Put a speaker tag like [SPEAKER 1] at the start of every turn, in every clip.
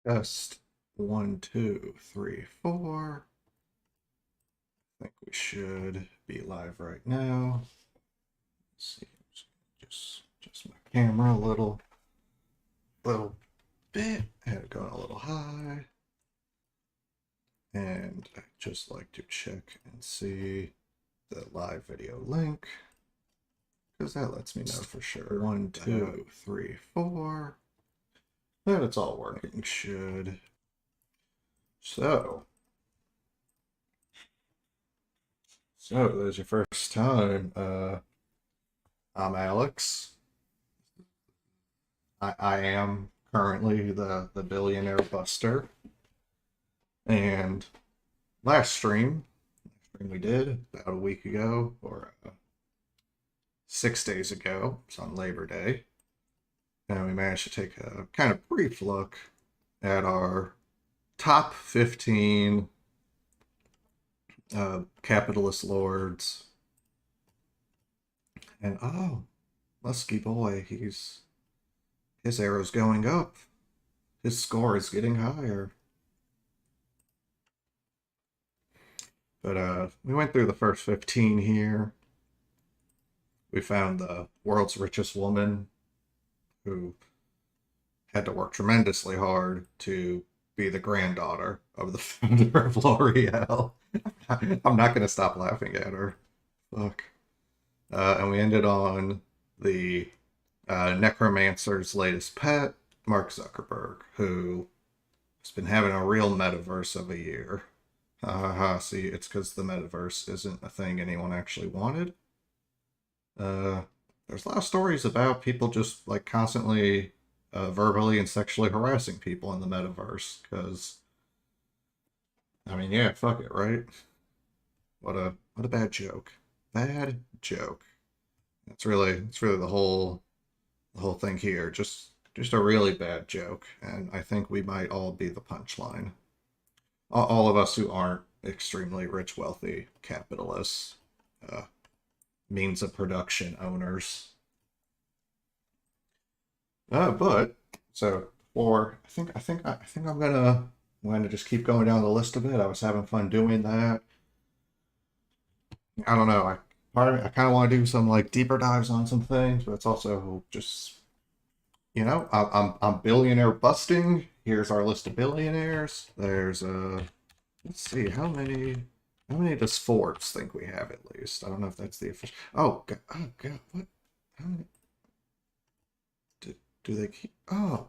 [SPEAKER 1] Test 1, 2, 3, 4. I think we should be live right now. Let's see, just my camera a little bit. I had it going a little high. And I'd just like to check and see the live video link, because that lets me know for sure. 1, 2, 3, 4. And it's all working. Should. So there's your first time. I'm Alex. I am currently the Billionaire Buster. And last stream we did about a week ago, or 6 days ago, it's on Labor Day, and we managed to take a kind of brief look at our top 15 capitalist lords. And oh, Musky boy, his arrow's going up. His score is getting higher. But we went through the first 15 here. We found the world's richest woman who had to work tremendously hard to be the granddaughter of the founder of L'Oreal. I'm not going to stop laughing at her. Fuck. And we ended on the necromancer's latest pet, Mark Zuckerberg, who has been having a real metaverse of a year. See, it's because the metaverse isn't a thing anyone actually wanted. There's a lot of stories about people just like constantly verbally and sexually harassing people in the metaverse, because I mean, yeah, fuck it, right? What a bad joke. Bad joke. It's really the whole thing here. Just a really bad joke, and I think we might all be the punchline. All of us who aren't extremely rich, wealthy capitalists, means of production owners. But so for I think I'm gonna just keep going down the list a bit. I was having fun doing that. I don't know. Part of me, I kind of want to do some like deeper dives on some things, but it's also just, I'm billionaire busting. Here's our list of billionaires. There's let's see, how many does Forbes think we have at least? I don't know if that's the official. Oh god, what? How many? Do they keep? Oh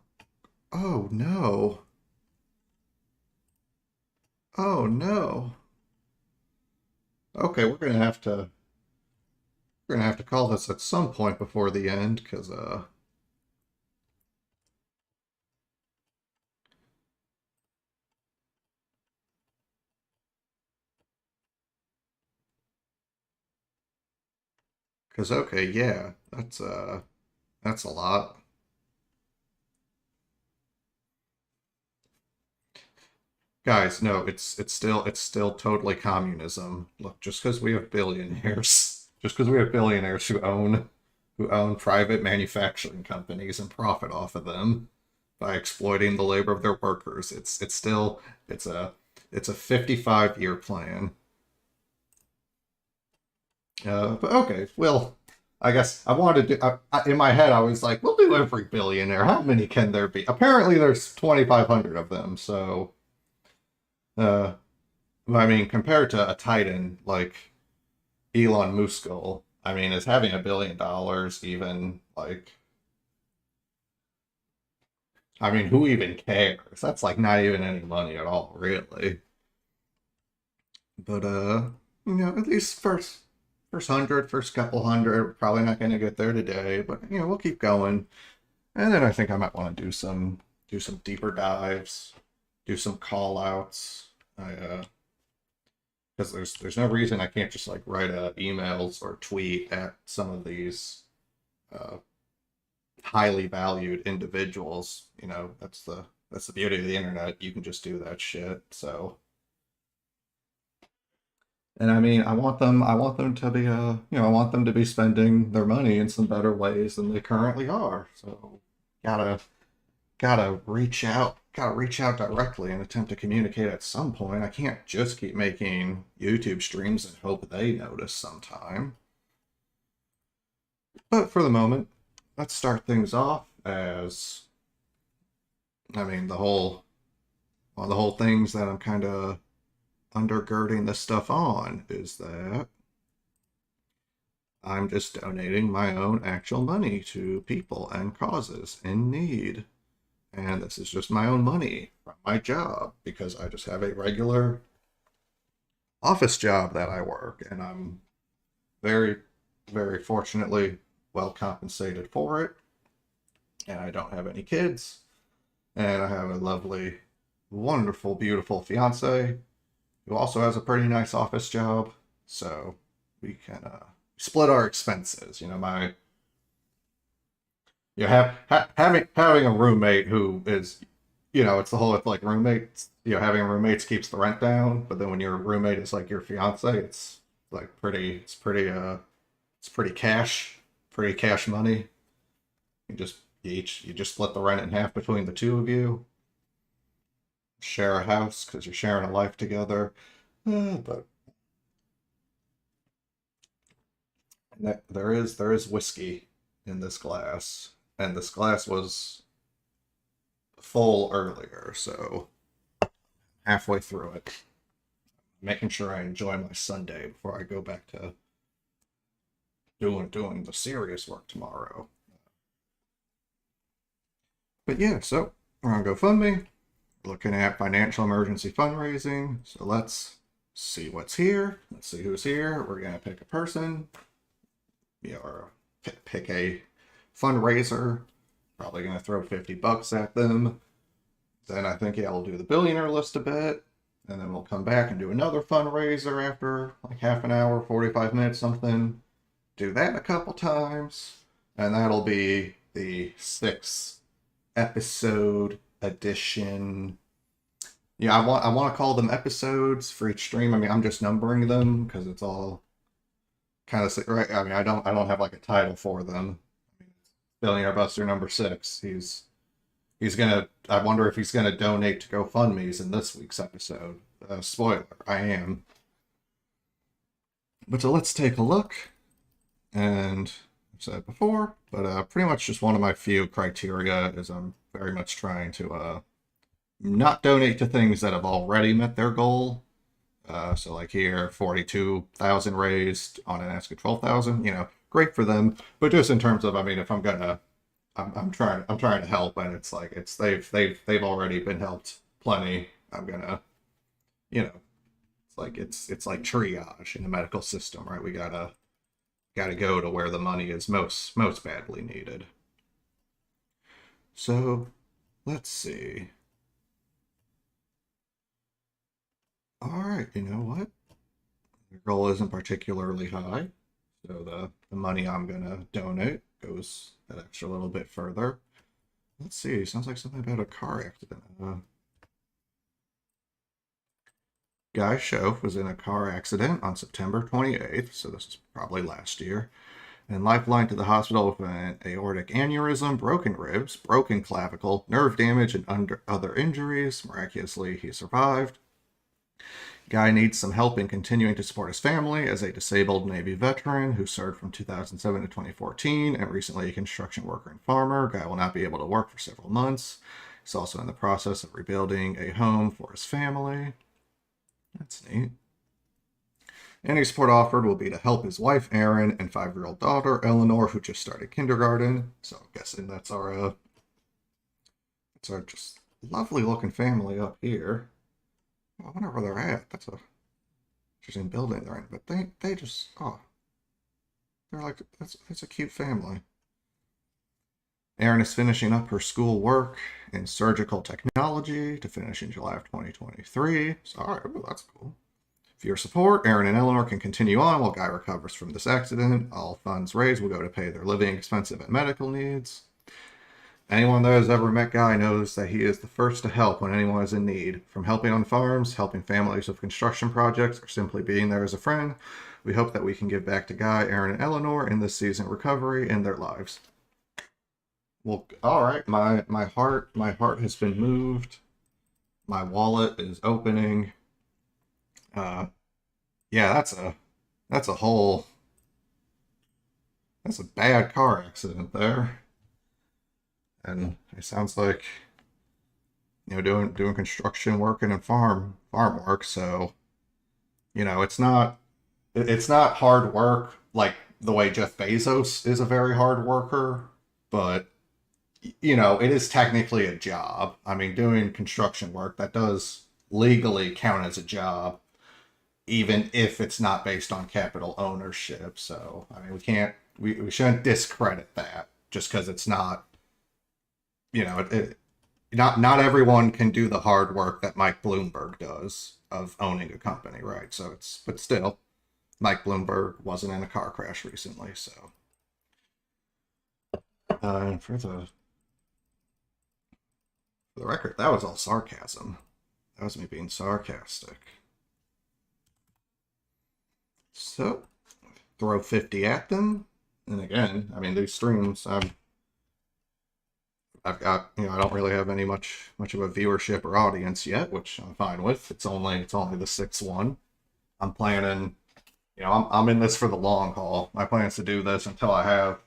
[SPEAKER 1] no. Oh no. Okay, we're gonna have to call this at some point before the end, okay, yeah, that's a lot. Guys, no, it's still totally communism. Look, just because we have billionaires, just because we have billionaires who own private manufacturing companies and profit off of them by exploiting the labor of their workers, it's still it's a 55-year plan. But okay, well, I guess I wanted to. In my head, I was like, we'll do every billionaire. How many can there be? Apparently, there's 2,500 of them. So, uh, I mean, compared to a titan like Elon Musk, I mean, is having $1 billion even like? I mean, who even cares? That's like not even any money at all, really. But at least first hundred, first couple hundred, probably not going to get there today, but we'll keep going. And then I think I might want to do some deeper dives, do some call outs. Because there's no reason I can't just like write emails or tweet at some of these uh, highly valued individuals. That's the beauty of the internet. You can just do that shit. So, and I mean, I want them to be, I want them to be spending their money in some better ways than they currently are. So, gotta reach out gotta reach out directly and attempt to communicate at some point. I can't just keep making YouTube streams and hope they notice sometime. But for the moment, let's start things off as, I mean, one of the whole things that I'm kind of undergirding this stuff on is that I'm just donating my own actual money to people and causes in need. And this is just my own money from my job because I just have a regular office job that I work, and I'm very, very fortunately well compensated for it. And I don't have any kids, and I have a lovely, wonderful, beautiful fiance who also has a pretty nice office job. So we can split our expenses. You know, having a roommate who is, you know, it's the whole, it's like roommates. You know, having roommates keeps the rent down, but then when your roommate is like your fiance, it's like it's pretty cash money. You just split the rent in half between the two of you. Share a house because you're sharing a life together. But there is whiskey in this glass, and this glass was full earlier, so halfway through it, making sure I enjoy my Sunday before I go back to doing the serious work tomorrow. But yeah, so we're on GoFundMe, looking at financial emergency fundraising. So let's see what's here. Let's see who's here. We're gonna pick a person, or pick a fundraiser. Probably gonna throw $50 at them. Then I think, yeah, we'll do the billionaire list a bit, and then we'll come back and do another fundraiser after like half an hour, 45 minutes, something. Do that a couple times, and that'll be the 6th episode edition. Yeah, I want to call them episodes for each stream. I mean, I'm just numbering them because it's all kind of right. I mean, I don't have like a title for them. I mean, Billionaire Buster number 6. He's gonna. I wonder if he's gonna donate to GoFundMe's in this week's episode. Spoiler: I am. But so let's take a look. And I've said it before, but pretty much just one of my few criteria is I'm very much trying to not donate to things that have already met their goal. So like here, 42,000 raised on an ask of 12,000. You know, great for them. But just in terms of, I mean, if I'm gonna, I'm trying to help, and it's like they've already been helped plenty. I'm gonna, you know, it's like triage in the medical system, right? We gotta go to where the money is most badly needed. So let's see. All right, you know what? The goal isn't particularly high, so the money I'm gonna donate goes that extra little bit further. Let's see. Sounds like something about a car accident. Guy Shoaf was in a car accident on September 28th, so this is probably last year, and lifeline to the hospital with an aortic aneurysm, broken ribs, broken clavicle, nerve damage, and other injuries. Miraculously, he survived. Guy needs some help in continuing to support his family as a disabled Navy veteran who served from 2007 to 2014 and recently a construction worker and farmer. Guy will not be able to work for several months. He's also in the process of rebuilding a home for his family. That's neat. Any support offered will be to help his wife, Erin, and 5-year-old daughter, Eleanor, who just started kindergarten. So I'm guessing that's our just lovely looking family up here. I wonder where they're at. That's a interesting building they're in, but they just, oh, they're like, that's a cute family. Erin is finishing up her school work in surgical technology to finish in July of 2023. So, all right, well, that's cool. For your support, Erin and Eleanor can continue on while Guy recovers from this accident. All funds raised will go to pay their living expenses and medical needs. Anyone that has ever met Guy knows that he is the first to help when anyone is in need. From helping on farms, helping families with construction projects, or simply being there as a friend, we hope that we can give back to Guy, Erin, and Eleanor in this season of recovery in their lives. Well, all right, my heart has been moved My wallet is opening. Uh, yeah, that's a whole that's a bad car accident there, and it sounds like doing construction work and farm work. So it's not hard work like the way Jeff Bezos is a very hard worker, but it is technically a job. I mean, doing construction work that does legally count as a job, even if it's not based on capital ownership. So, I mean, we shouldn't discredit that just because it's not, not everyone can do the hard work that Mike Bloomberg does of owning a company, right? So but still, Mike Bloomberg wasn't in a car crash recently. So, and for the record, that was all sarcasm. That was me being sarcastic. So, throw 50 at them. And again, I mean, these streams, I've got, I don't really have any much of a viewership or audience yet, which I'm fine with. It's only the sixth one. I'm planning, I'm in this for the long haul. My plan is to do this until I have,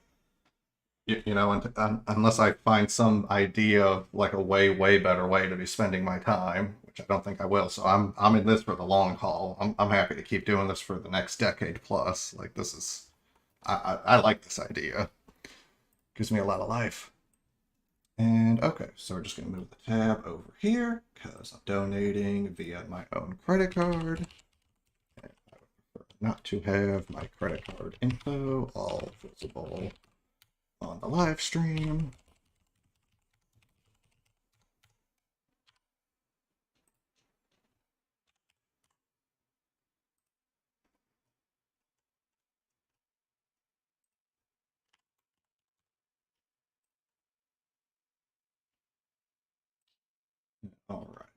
[SPEAKER 1] unless I find some idea of like a way better way to be spending my time, which I don't think I will. So I'm in this for the long haul. I'm happy to keep doing this for the next decade plus. Like this is, I like this idea. Gives me a lot of life. And okay, so we're just gonna move the tab over here because I'm donating via my own credit card. And I would prefer not to have my credit card info all visible on the live stream. All right,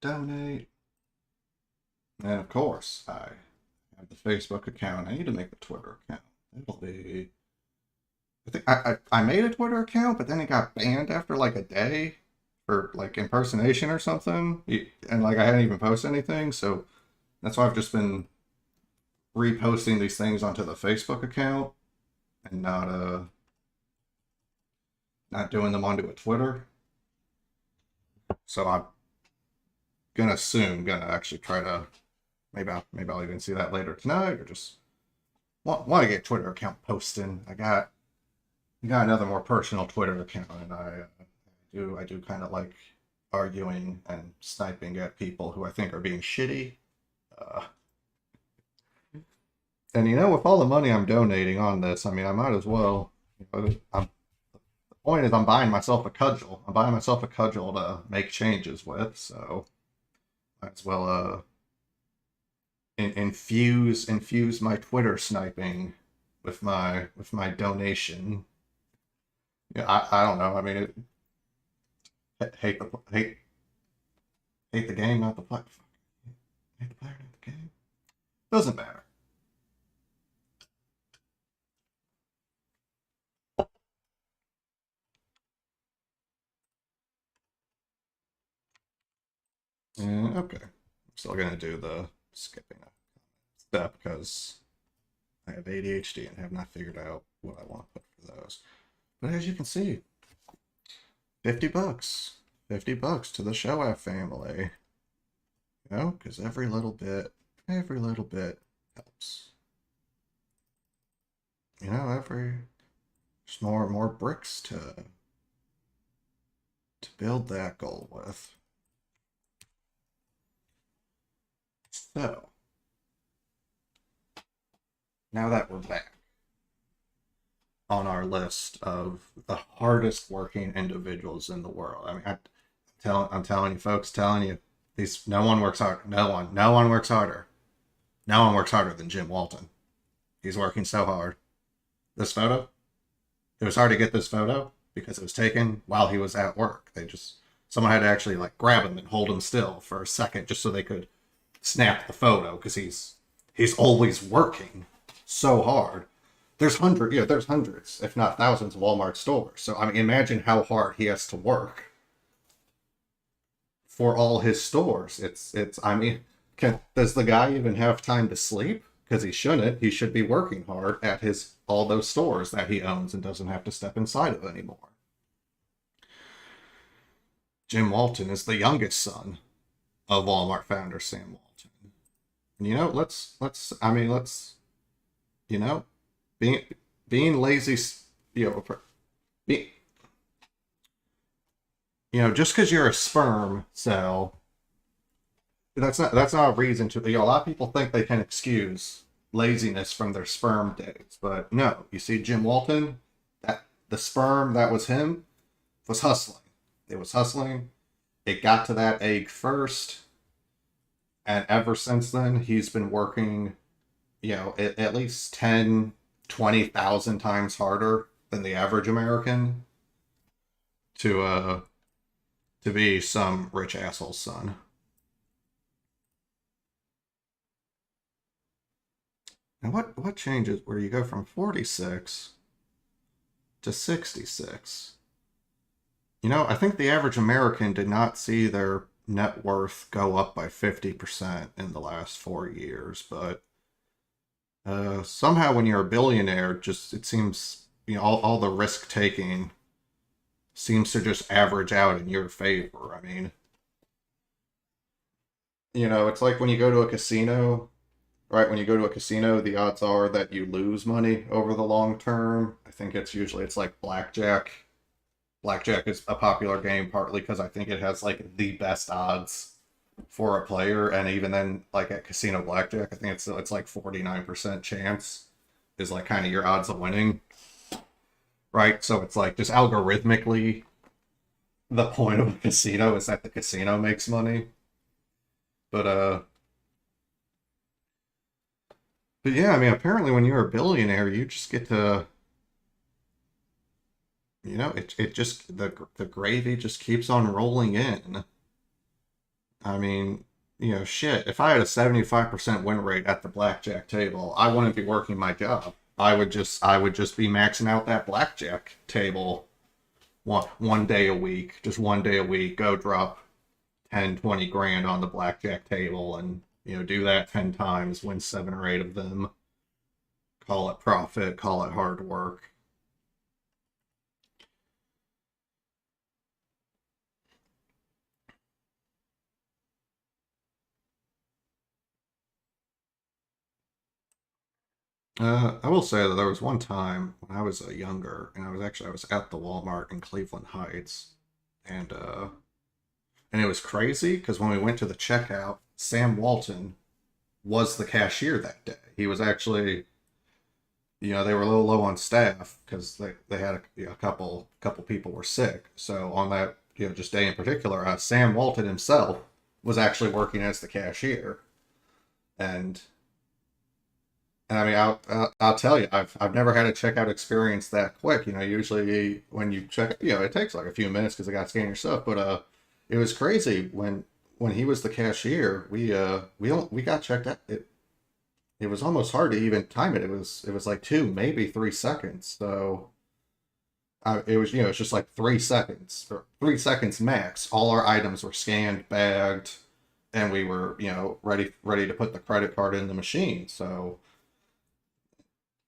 [SPEAKER 1] donate. And of course, I have the Facebook account. I need to make the Twitter account. It'll be. I think I made a Twitter account, but then it got banned after like a day for like impersonation or something. And like I hadn't even posted anything, so that's why I've just been reposting these things onto the Facebook account and not doing them onto a Twitter. So I'm gonna actually try to maybe I'll even see that later tonight or just want to get Twitter account posting. I got another more personal Twitter account, and I do kind of like arguing and sniping at people who I think are being shitty. Uh, and with all the money I'm donating on this, I mean, I might as well. The point is, I'm buying myself a cudgel. I'm buying myself a cudgel to make changes with. So might as well infuse my Twitter sniping with my donation. Yeah, I don't know. I mean, hate the game, not the player. Hate the player, not the game. Doesn't matter. Okay, I'm still gonna do the skipping a step because I have ADHD and have not figured out what I want to put for those. But as you can see, $50, $50 to the Shoaff family. Because every little bit helps. There's more bricks to build that goal with. So now that we're back on our list of the hardest working individuals in the world, I mean, I'm telling you, folks, telling you, no one works harder. No one works harder. No one works harder than Jim Walton. He's working so hard. This photo, it was hard to get this photo because it was taken while he was at work. Someone had to actually like grab him and hold him still for a second just so they could snap the photo because he's always working so hard. There's hundreds, if not thousands, of Walmart stores. So I mean, imagine how hard he has to work for all his stores. I mean, does the guy even have time to sleep? Because he shouldn't. He should be working hard at his all those stores that he owns and doesn't have to step inside of anymore. Jim Walton is the youngest son of Walmart founder Sam Walton. And, let's you know, being being lazy, you know, be, just because you're a sperm cell, that's not a reason to. A lot of people think they can excuse laziness from their sperm days, but no. You see, Jim Walton, that the sperm that was him was hustling. It was hustling. It got to that egg first, and ever since then, he's been working, at least 10, 20,000 times harder than the average American to to be some rich asshole's son. And what changes where you go from 46 to 66? I think the average American did not see their net worth go up by 50% in the last 4 years, but somehow when you're a billionaire, just it seems, all the risk taking seems to just average out in your favor. I mean, it's like when you go to a casino, right? When you go to a casino, the odds are that you lose money over the long term. I think it's like blackjack. Blackjack is a popular game partly because I think it has like the best odds for a player, and even then, like at casino blackjack, I think it's like 49% chance is like kind of your odds of winning, right? So it's like just algorithmically, the point of a casino is that the casino makes money. But but yeah, I mean, apparently when you're a billionaire, you just get to, it just the gravy just keeps on rolling in. I mean, shit. If I had a 75% win rate at the blackjack table, I wouldn't be working my job. I would just be maxing out that blackjack table one day a week, just one day a week, go drop 10, 20 grand on the blackjack table and, do that 10 times, win 7 or 8 of them, call it profit, call it hard work. I will say that there was one time when I was younger, and I was at the Walmart in Cleveland Heights, and it was crazy because when we went to the checkout, Sam Walton was the cashier that day. He was actually, they were a little low on staff because they had a couple people were sick. So on that, just day in particular, Sam Walton himself was actually working as the cashier, and I mean, I'll tell you, I've never had a checkout experience that quick. Usually when you check, it takes like a few minutes because I got to scan your stuff. But it was crazy when he was the cashier. We got checked out. It was almost hard to even time it. It was like 2, maybe 3 seconds. So it was it's just like 3 seconds or 3 seconds max. All our items were scanned, bagged, and we were ready to put the credit card in the machine. So.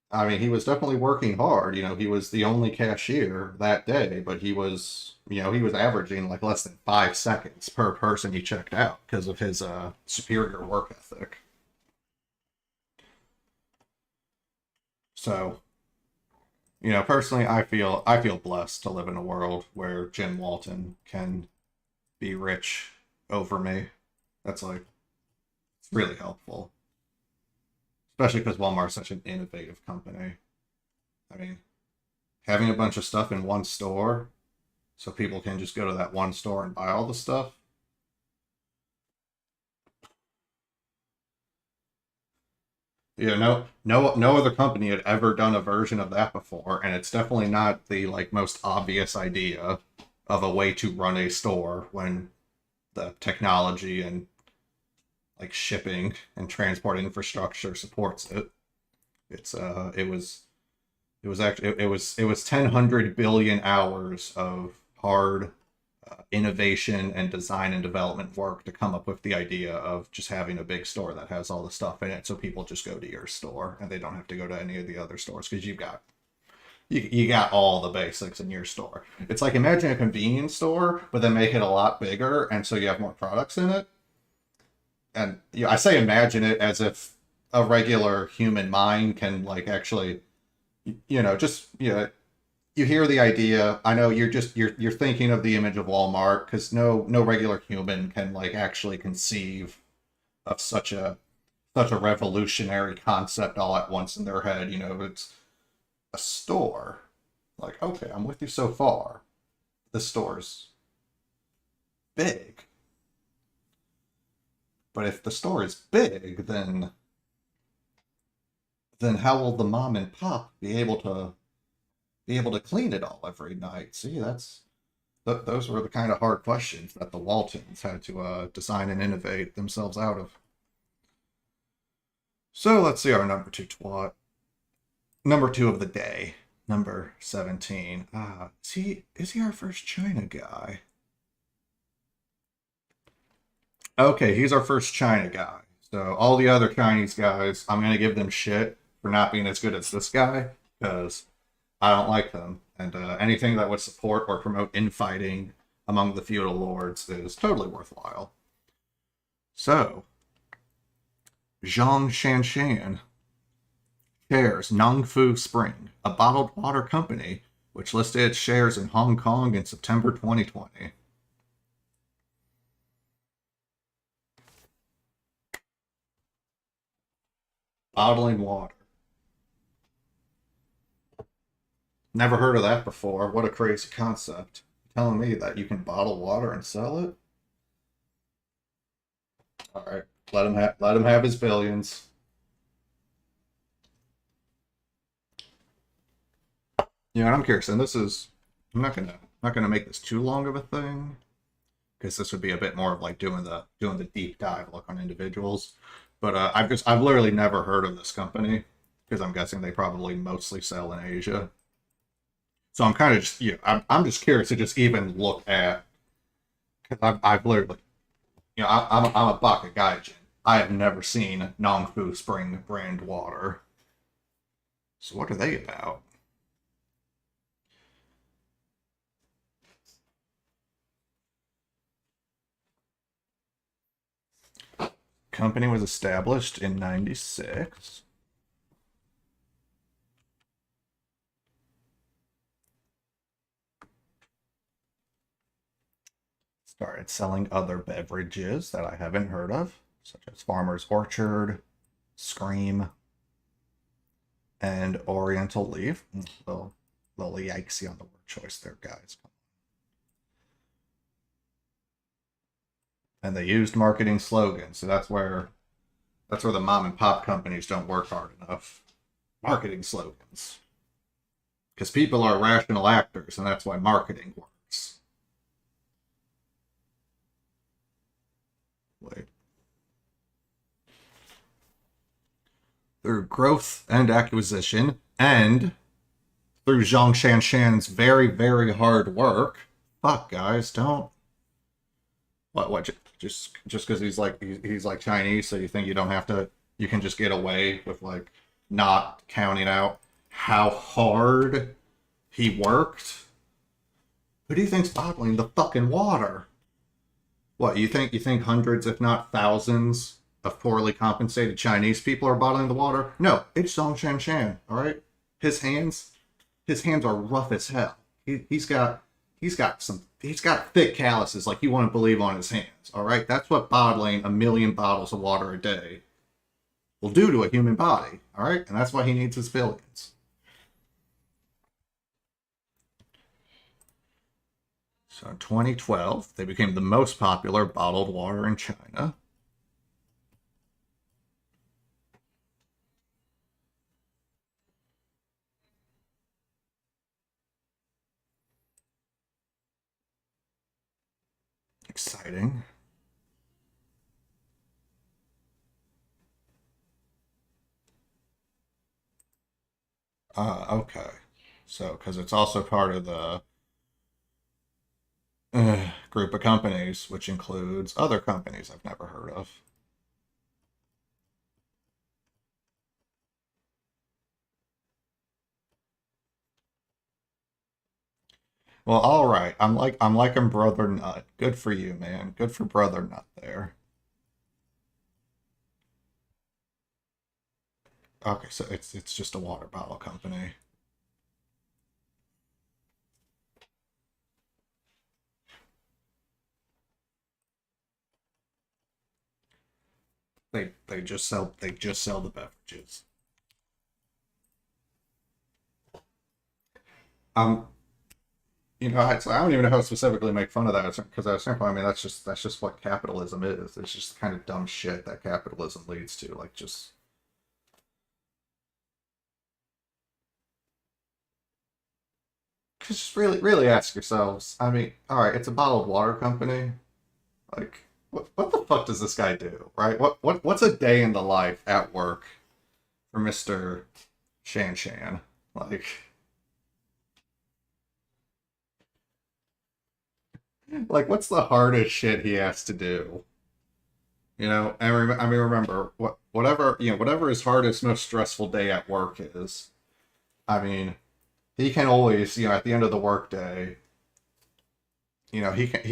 [SPEAKER 1] I mean, he was definitely working hard. He was the only cashier that day, but he was averaging like less than 5 seconds per person he checked out because of his superior work ethic. So, personally, I feel blessed to live in a world where Jim Walton can be rich over me. That's like it's really helpful, especially because Walmart's such an innovative company. I mean, having a bunch of stuff in one store so people can just go to that one store and buy all the stuff. No other company had ever done a version of that before, and it's definitely not the like most obvious idea of a way to run a store when the technology and like shipping and transport infrastructure supports it. It was actually it was 10 hundred billion hours of hard innovation and design and development work to come up with the idea of just having a big store that has all the stuff in it, so people just go to your store and they don't have to go to any of the other stores because you got all the basics in your store. It's like imagine a convenience store, but then make it a lot bigger, and so you have more products in it. And I say imagine it as if a regular human mind can like actually, just you hear the idea. I know you're thinking of the image of Walmart because no regular human can like actually conceive of such a revolutionary concept all at once in their head. It's a store. Like, okay, I'm with you so far. The store's big. But if the store is big, then how will the mom and pop be able to clean it all every night? See, those were the kind of hard questions that the Waltons had to design and innovate themselves out of. So let's see our number two twat. Number two of the day. Number 17. Is he our first China guy? Okay, he's our first China guy. So all the other Chinese guys, I'm gonna give them shit for not being as good as this guy because I don't like them. And anything that would support or promote infighting among the feudal lords is totally worthwhile. So, Zhang Shanshan shares Nongfu Spring, a bottled water company which listed its shares in Hong Kong in September 2020. Bottling water. Never heard of that before. What a crazy concept. Telling me that you can bottle water and sell it? All right, let him have his billions. I'm curious, and I'm not gonna make this too long of a thing because this would be a bit more of like doing the deep dive look on individuals. But I've literally never heard of this company because I'm guessing they probably mostly sell in Asia. So I'm kind of just I'm just curious to just even look at because I've literally I'm a Baka Gaijin. I have never seen Nongfu Spring brand water. So what are they about? Company was established in 96. Started selling other beverages that I haven't heard of, such as Farmer's Orchard, Scream, and Oriental Leaf. Little yikesy on the word choice there, guys. And they used marketing slogans, so that's where the mom and pop companies don't work hard enough. Marketing slogans, because people are rational actors, and that's why marketing works. Wait. Through growth and acquisition, and through Zhang Shanshan's very, very hard work. Fuck, guys, don't. What? Just because he's like Chinese, so you think you don't have to? You can just get away with like not counting out how hard he worked. Who do you think's bottling the fucking water? What you think hundreds, if not thousands, of poorly compensated Chinese people are bottling the water? No, it's Song Shan Shan. All right, his hands, his hands are rough as hell. He's got thick calluses like you want to believe on his hands. All right, that's what bottling a million bottles of water a day will do to a human body. All right, and that's why he needs his billions. So in 2012, they became the most popular bottled water in China. Exciting. Okay. So, because it's also part of the group of companies, which includes other companies I've never heard of. Well, all right. I'm liking Brother Nut. Good for you, man. Good for Brother Nut there. Okay, so it's just a water bottle company. They just sell the beverages. Um, I don't even know how to specifically make fun of that because at some point, I mean, that's just what capitalism is. It's just kind of dumb shit that capitalism leads to. Like, just really ask yourselves. I mean, all right, it's a bottled water company. Like, what the fuck does this guy do? Right? What's a day in the life at work for Mister Shan Shan? Like, what's the hardest shit he has to do? I mean, remember whatever his hardest, most stressful day at work is. I mean, he can always, at the end of the workday, he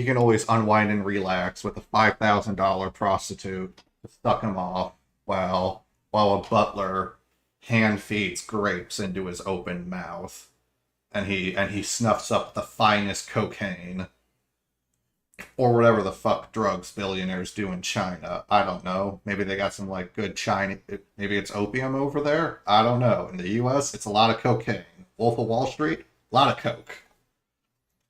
[SPEAKER 1] can always unwind and relax with a $5,000 prostitute to suck him off while a butler hand feeds grapes into his open mouth, and he snuffs up the finest cocaine or whatever the fuck drugs billionaires do in China. I don't know. Maybe they got some like good China. Maybe it's opium over there. I don't know. In the U.S., it's a lot of cocaine. Wolf of Wall Street, a lot of coke.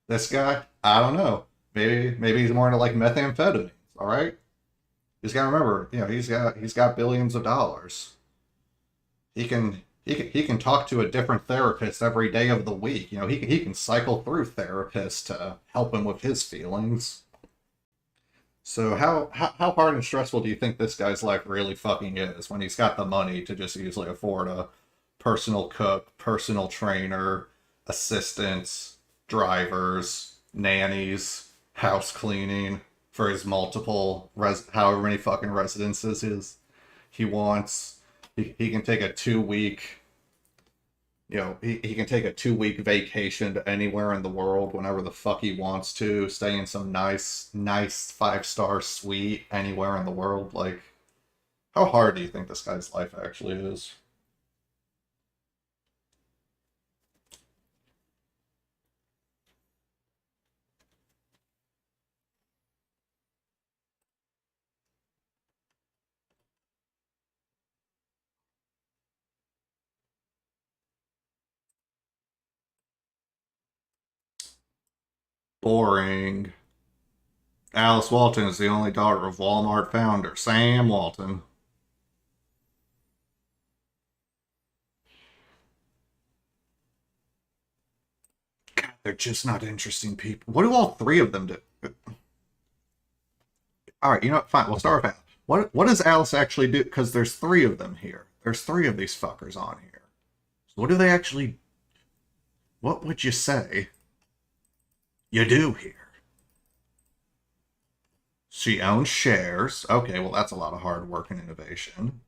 [SPEAKER 1] This guy, I don't know. Maybe he's more into like methamphetamines. All right. He's got to remember, he's got billions of dollars. He can talk to a different therapist every day of the week. He can cycle through therapists to help him with his feelings. So how hard and stressful do you think this guy's life really fucking is when he's got the money to just easily afford a personal cook, personal trainer, assistants, drivers, nannies, house cleaning for his multiple however many fucking residences he wants. He can take a 2 week he can take a 2 week vacation to anywhere in the world whenever the fuck he wants to, stay in some nice 5-star suite anywhere in the world. Like, how hard do you think this guy's life actually is? Boring. Alice Walton is the only daughter of Walmart founder Sam Walton. God, they're just not interesting people. What do all three of them do? All right, fine. We'll start with Alice. What does Alice actually do? Because there's three of them here. There's three of these fuckers on here. So what do they actually? What would you say you do here? She owns shares. Okay, well that's a lot of hard work and innovation.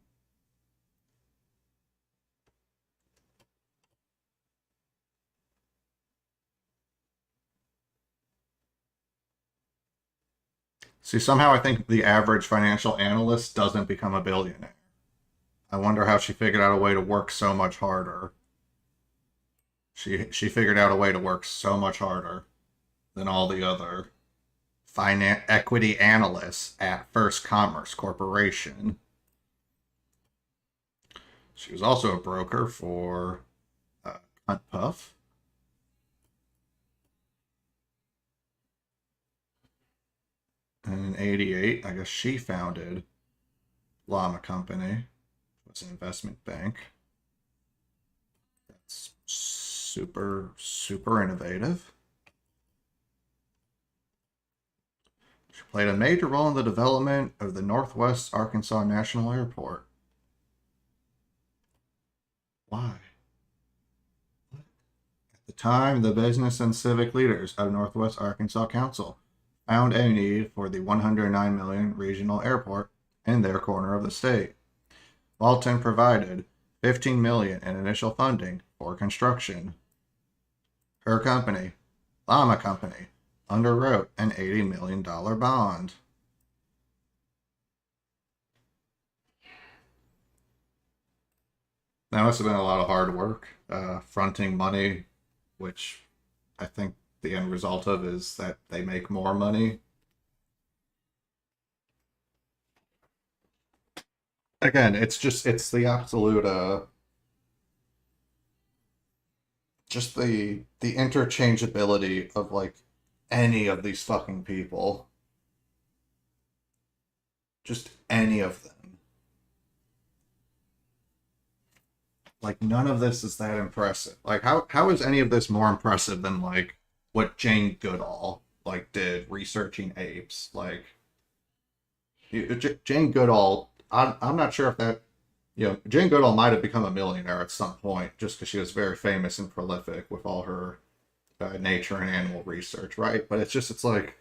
[SPEAKER 1] See, somehow I think the average financial analyst doesn't become a billionaire. I wonder how she figured out a way to work so much harder. She figured out a way to work so much harder than all the other finance equity analysts at First Commerce Corporation. She was also a broker for Hunt Puff. And in '88, I guess she founded Llama Company. It's an investment bank. That's super innovative. She played a major role in the development of the Northwest Arkansas National Airport. Why? the time the business and civic leaders of Northwest Arkansas Council found a need for the 109 million regional airport in their corner of the state. Walton provided 15 million in initial funding for construction. Her company, Llama Company, underwrote an $80 million bond. That must have been a lot of hard work, fronting money, which I think the end result of is that they make more money. Again, it's the absolute just the interchangeability of like any of these fucking people. Just any of them. Like none of this is that impressive. Like how is any of this more impressive than like what Jane Goodall like did researching apes? Like Jane Goodall, I'm not sure if that Jane Goodall might have become a millionaire at some point just because she was very famous and prolific with all her nature and animal research, right? But it's like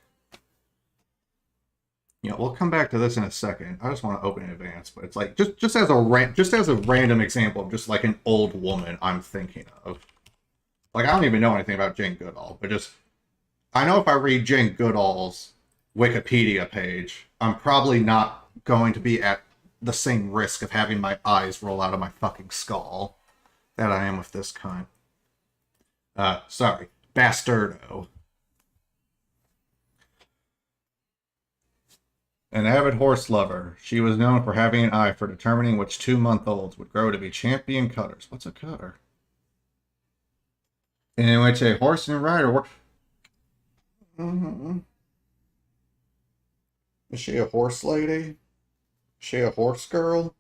[SPEAKER 1] we'll come back to this in a second. I just want to open in advance, but it's like just as a random example of just like an old woman I'm thinking of. Like I don't even know anything about Jane Goodall, but just I know if I read Jane Goodall's Wikipedia page, I'm probably not going to be at the same risk of having my eyes roll out of my fucking skull that I am with this kind. Sorry, Bastardo. An avid horse lover, she was known for having an eye for determining which 2-month-olds would grow to be champion cutters. What's a cutter? In which a horse and rider were... Mm-hmm. Is she a horse lady? Is she a horse girl?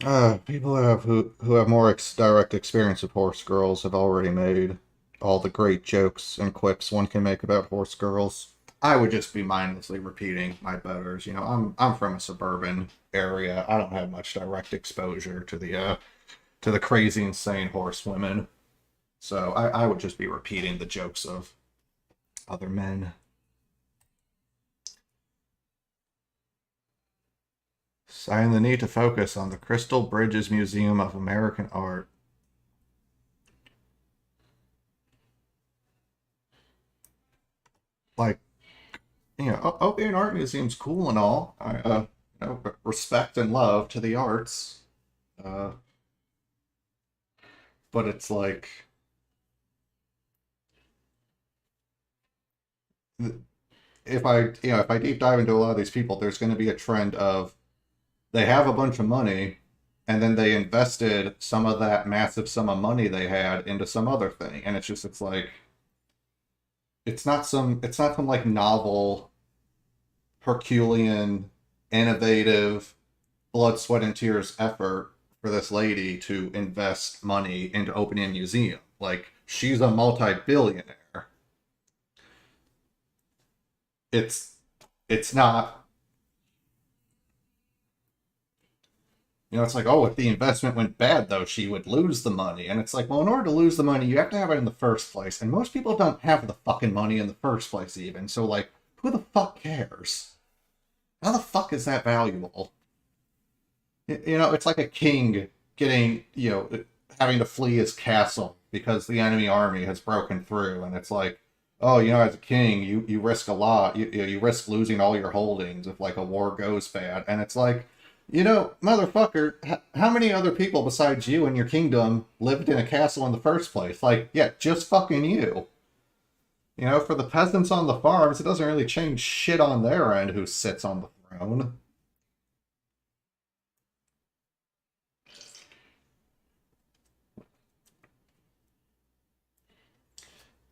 [SPEAKER 1] People who have more direct experience with horse girls have already made all the great jokes and quips one can make about horse girls. I would just be mindlessly repeating my betters. I'm from a suburban area. I don't have much direct exposure to the crazy, insane horsewomen. So I would just be repeating the jokes of other men. Citing the need to focus on the Crystal Bridges Museum of American Art. Like, Opium Art Museum's cool and all. I respect and love to the arts. Uh, but it's like if I deep dive into a lot of these people, there's going to be a trend of they have a bunch of money and then they invested some of that massive sum of money they had into some other thing, and it's like it's not some like novel Herculean innovative blood sweat and tears effort for this lady to invest money into opening a museum. Like she's a multi-billionaire. It's not, it's like, oh, if the investment went bad though, she would lose the money. And it's like, well, in order to lose the money, you have to have it in the first place. And most people don't have the fucking money in the first place even. So like, who the fuck cares? How the fuck is that valuable? It's like a king getting, having to flee his castle because the enemy army has broken through. And it's like, oh, as a king, you risk a lot. You risk losing all your holdings if like a war goes bad. And it's like, motherfucker, how many other people besides you and your kingdom lived in a castle in the first place? Like, yeah, just fucking you. For the peasants on the farms, it doesn't really change shit on their end who sits on the throne.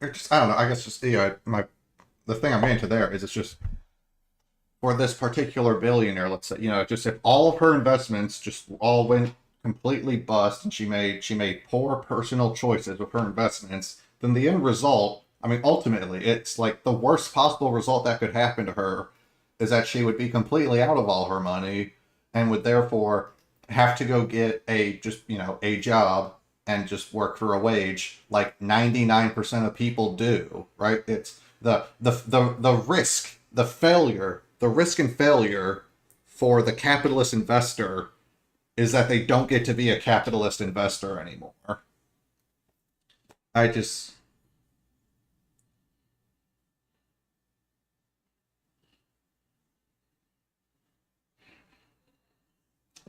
[SPEAKER 1] I don't know. I guess just the thing I'm into there is it's just for this particular billionaire. Let's say just if all of her investments just all went completely bust and she made poor personal choices with her investments, then the end result. I mean, ultimately, it's like the worst possible result that could happen to her is that she would be completely out of all her money and would therefore have to go get a job and just work for a wage like 99% of people do, right? It's the risk, the risk and failure for the capitalist investor is that they don't get to be a capitalist investor anymore. I just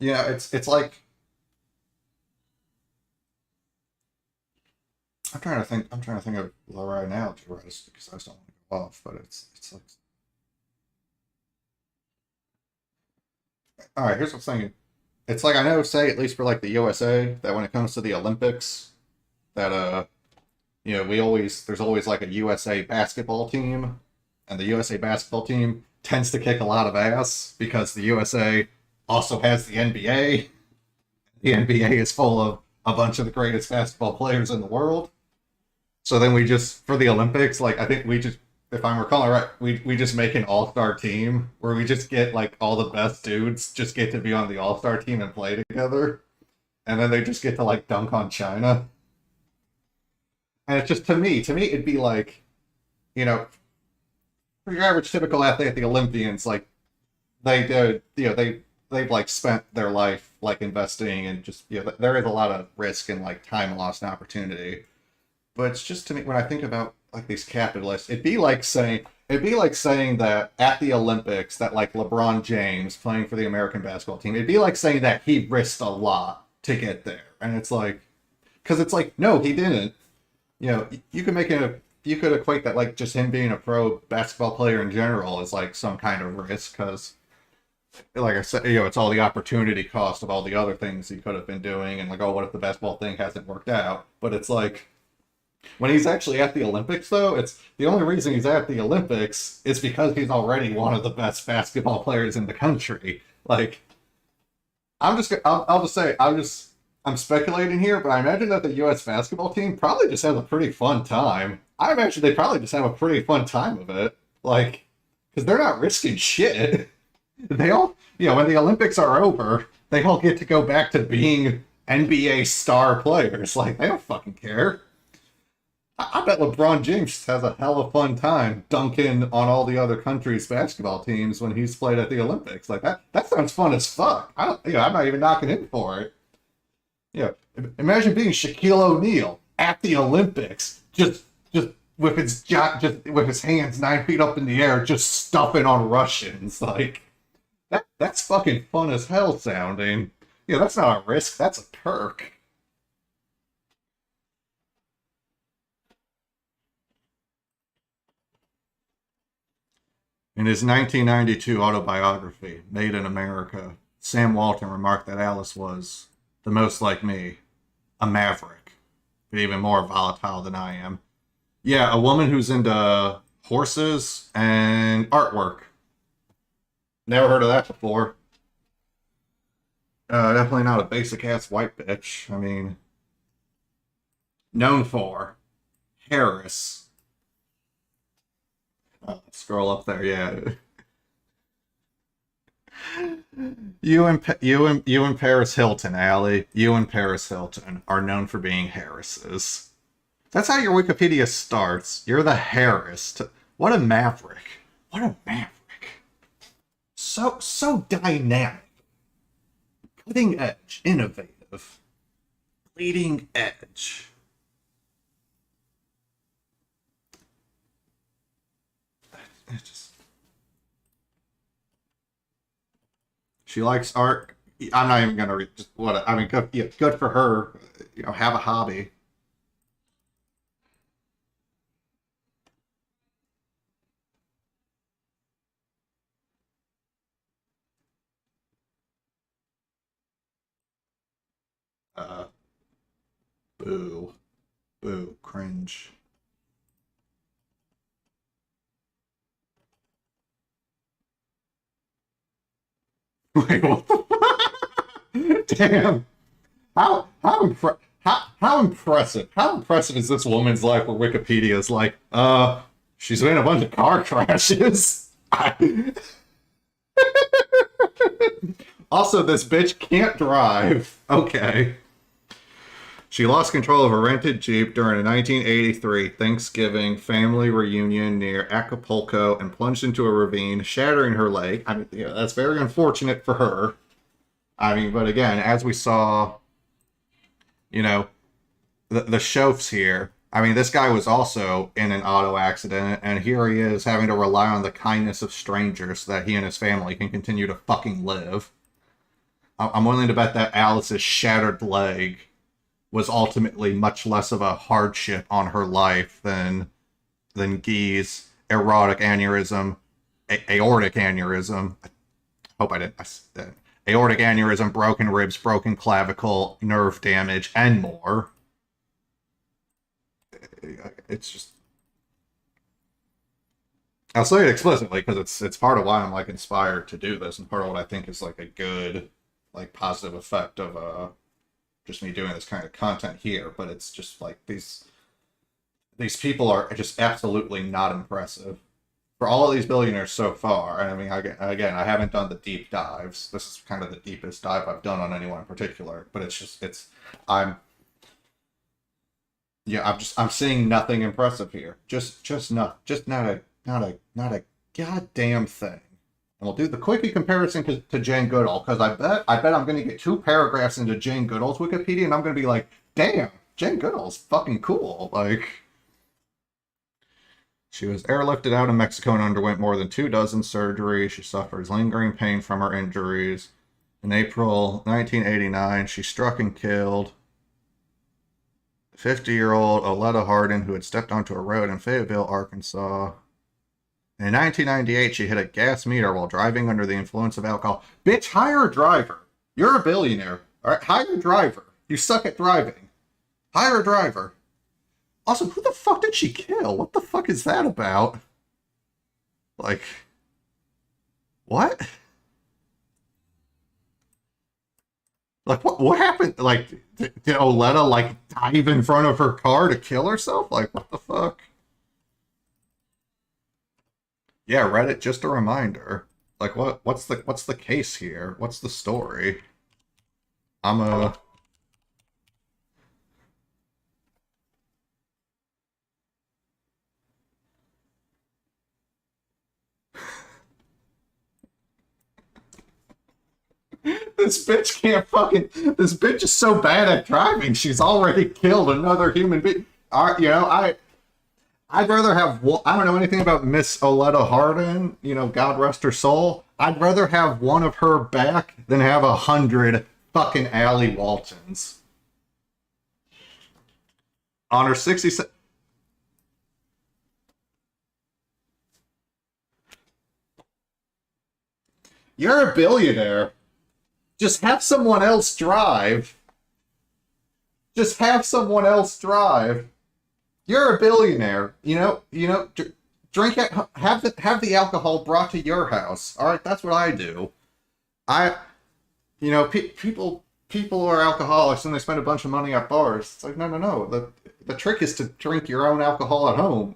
[SPEAKER 1] it's like I'm trying to think of the right analogy, right? Because I just don't want to go off, but it's like all right. Here's what I'm thinking. It's like I know, say at least for like the USA, that when it comes to the Olympics, that we always there's always like a USA basketball team, and the USA basketball team tends to kick a lot of ass because the USA also has the NBA. The NBA is full of a bunch of the greatest basketball players in the world. So then we just for the Olympics, like I think we just if I'm recalling right, we just make an all-star team where we just get like all the best dudes just get to be on the all-star team and play together, and then they just get to like dunk on China. And it's just to me it'd be like, you know, for your average typical athlete at the Olympians, like they do, they've like spent their life like investing and just there is a lot of risk and like time lost and opportunity. But it's just to me when I think about like these capitalists, it'd be like saying that at the Olympics that like LeBron James playing for the American basketball team, it'd be like saying that he risked a lot to get there, and it's like because it's like no, he didn't. You could you could equate that like just him being a pro basketball player in general is like some kind of risk because like I said, it's all the opportunity cost of all the other things he could have been doing, and like, oh, what if the basketball thing hasn't worked out? But it's like when he's actually at the Olympics, though, it's the only reason he's at the Olympics is because he's already one of the best basketball players in the country. Like, I'll just say, I'm speculating here, but I imagine that the U.S. basketball team probably just has a pretty fun time. I imagine they probably just have a pretty fun time of it, like, because they're not risking shit. They all, when the Olympics are over, they all get to go back to being NBA star players. Like, they don't fucking care. I bet LeBron James has a hell of a fun time dunking on all the other countries' basketball teams when he's played at the Olympics. Like that sounds fun as fuck. I'm not even knocking him for it. Imagine being Shaquille O'Neal at the Olympics, just with his hands 9 feet up in the air, just stuffing on Russians. Like that's fucking fun as hell sounding. That's not a risk. That's a perk. In his 1992 autobiography, Made in America, Sam Walton remarked that Alice was, the most like me, a maverick, but even more volatile than I am. Yeah, a woman who's into horses and artwork. Never heard of that before. Definitely not a basic ass white bitch. I mean, known for Harris. Scroll up there, yeah. You and Paris Hilton, Allie. You and Paris Hilton are known for being Harrises. That's how your Wikipedia starts. You're the Harris. What a maverick. What a maverick. So dynamic. Cutting edge. Innovative. Bleeding edge. It just she likes art. I'm not even gonna read just what I mean. Good, yeah, good for her. Have a hobby. Uh, boo, boo, cringe. Wait, what the damn. How impressive? How impressive is this woman's life where Wikipedia is like, she's been in a bunch of car crashes. Also, this bitch can't drive. Okay. She lost control of a rented Jeep during a 1983 Thanksgiving family reunion near Acapulco and plunged into a ravine, shattering her leg. I mean, yeah, that's very unfortunate for her. I mean, but again, as we saw, you know, the chauffeurs here. I mean, this guy was also in an auto accident, and here he is having to rely on the kindness of strangers so that he and his family can continue to fucking live. I'm willing to bet that Alice's shattered leg was ultimately much less of a hardship on her life than Guy's aortic aneurysm, aortic aneurysm. I hope I didn't. Aortic aneurysm, broken ribs, broken clavicle, nerve damage, and more. It's just, I'll say it explicitly because it's part of why I'm like inspired to do this, and part of what I think is like a good, like positive effect of just me doing this kind of content here. But it's just like these people are just absolutely not impressive. For all of these billionaires so far, and I mean, again, I haven't done the deep dives. This is kind of the deepest dive I've done on anyone in particular. But it's just, I'm seeing nothing impressive here. Just not a goddamn thing. And we'll do the quickie comparison to Jane Goodall, because I bet I'm going to get 2 paragraphs into Jane Goodall's Wikipedia, and I'm going to be like, damn, Jane Goodall's fucking cool. Like, she was airlifted out of Mexico and underwent more than 24 surgeries. She suffers lingering pain from her injuries. In April 1989, she struck and killed 50-year-old Oleta Hardin, who had stepped onto a road in Fayetteville, Arkansas. In 1998, she hit a gas meter while driving under the influence of alcohol. Bitch, hire a driver. You're a billionaire. All right, hire a driver. You suck at driving. Hire a driver. Also, who the fuck did she kill? What the fuck is that about? Like, what? Like, what happened? Like, did Oleta, like, dive in front of her car to kill herself? Like, what the fuck? Yeah, Reddit, just a reminder. Like, what's the case here? What's the story? I'm a... This bitch can't fucking... This bitch is so bad at driving, she's already killed another human being. You know, I'd rather have... I don't know anything about Miss Oleta Hardin, you know, God rest her soul. I'd rather have one of her back than have 100 fucking Allie Waltons. On her 67... You're a billionaire. Just have someone else drive. Just have someone else drive. You're a billionaire. You know, drink it, have the alcohol brought to your house. All right, that's what I do. People who are alcoholics and they spend a bunch of money at bars. It's like, no. The trick is to drink your own alcohol at home.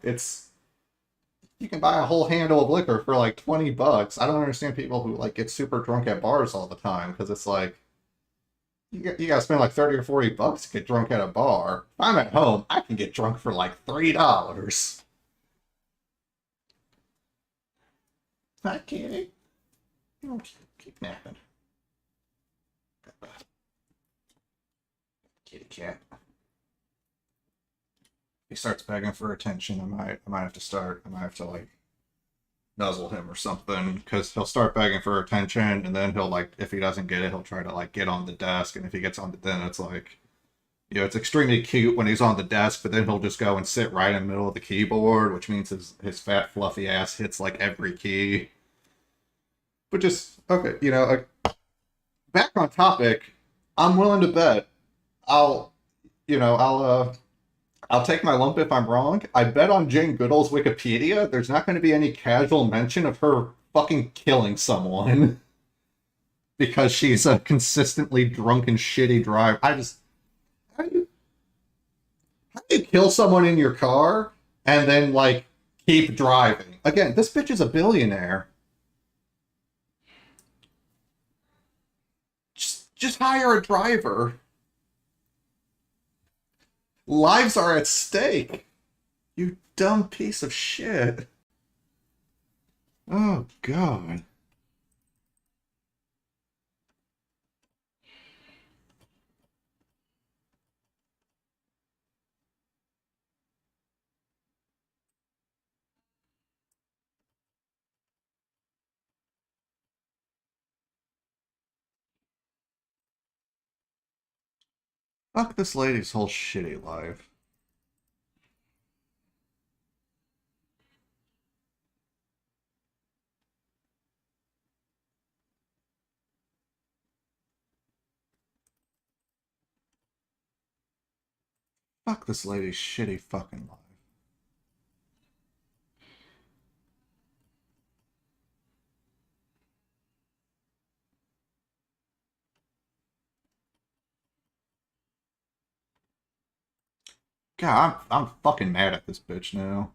[SPEAKER 1] You can buy a whole handle of liquor for like $20. I don't understand people who like get super drunk at bars all the time, because it's like you gotta spend like $30 or $40 to get drunk at a bar. If I'm at home, I can get drunk for like $3. Hi, kitty. You don't keep napping. Kitty cat. He starts begging for attention, I might have to like nuzzle him or something, because he'll start begging for attention, and then he'll, like, if he doesn't get it, he'll try to like get on the desk, and if he gets on the then it's like, you know, it's extremely cute when he's on the desk, but then he'll just go and sit right in the middle of the keyboard, which means his fat fluffy ass hits like every key. But just, okay, you know, back on topic, I'm willing to bet I'll take my lump if I'm wrong. I bet on Jane Goodall's Wikipedia, there's not going to be any casual mention of her fucking killing someone because she's a consistently drunk and shitty driver. How do you kill someone in your car and then, like, keep driving? Again, this bitch is a billionaire. Just hire a driver. Lives are at stake. You dumb piece of shit. Oh, God. Fuck this lady's whole shitty life. Fuck this lady's shitty fucking life. God, I'm fucking mad at this bitch now.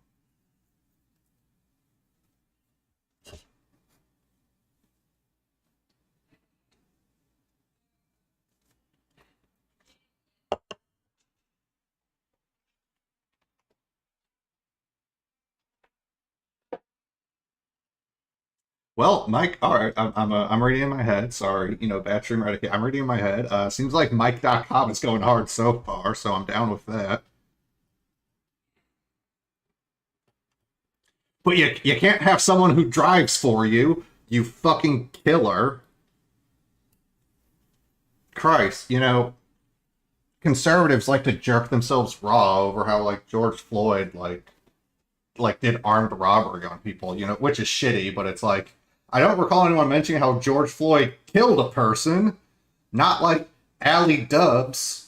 [SPEAKER 1] Well, Mike, all right, I'm reading in my head. Sorry, battery medication. I'm reading in my head. Seems like Mike.com is going hard so far, so I'm down with that. But you can't have someone who drives for you, you fucking killer. Christ, conservatives like to jerk themselves raw over how like George Floyd like did armed robbery on people, which is shitty, but it's like I don't recall anyone mentioning how George Floyd killed a person, not like Allie Dubs.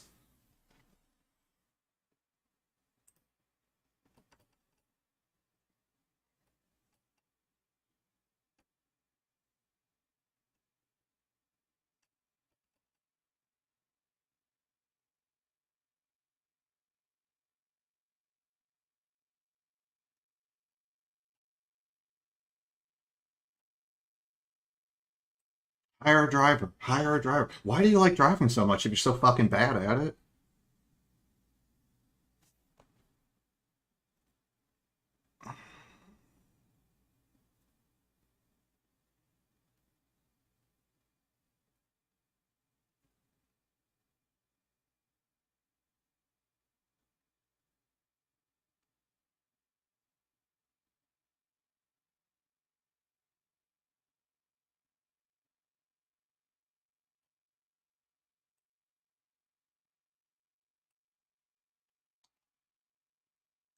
[SPEAKER 1] Hire a driver. Hire a driver. Why do you like driving so much if you're so fucking bad at it?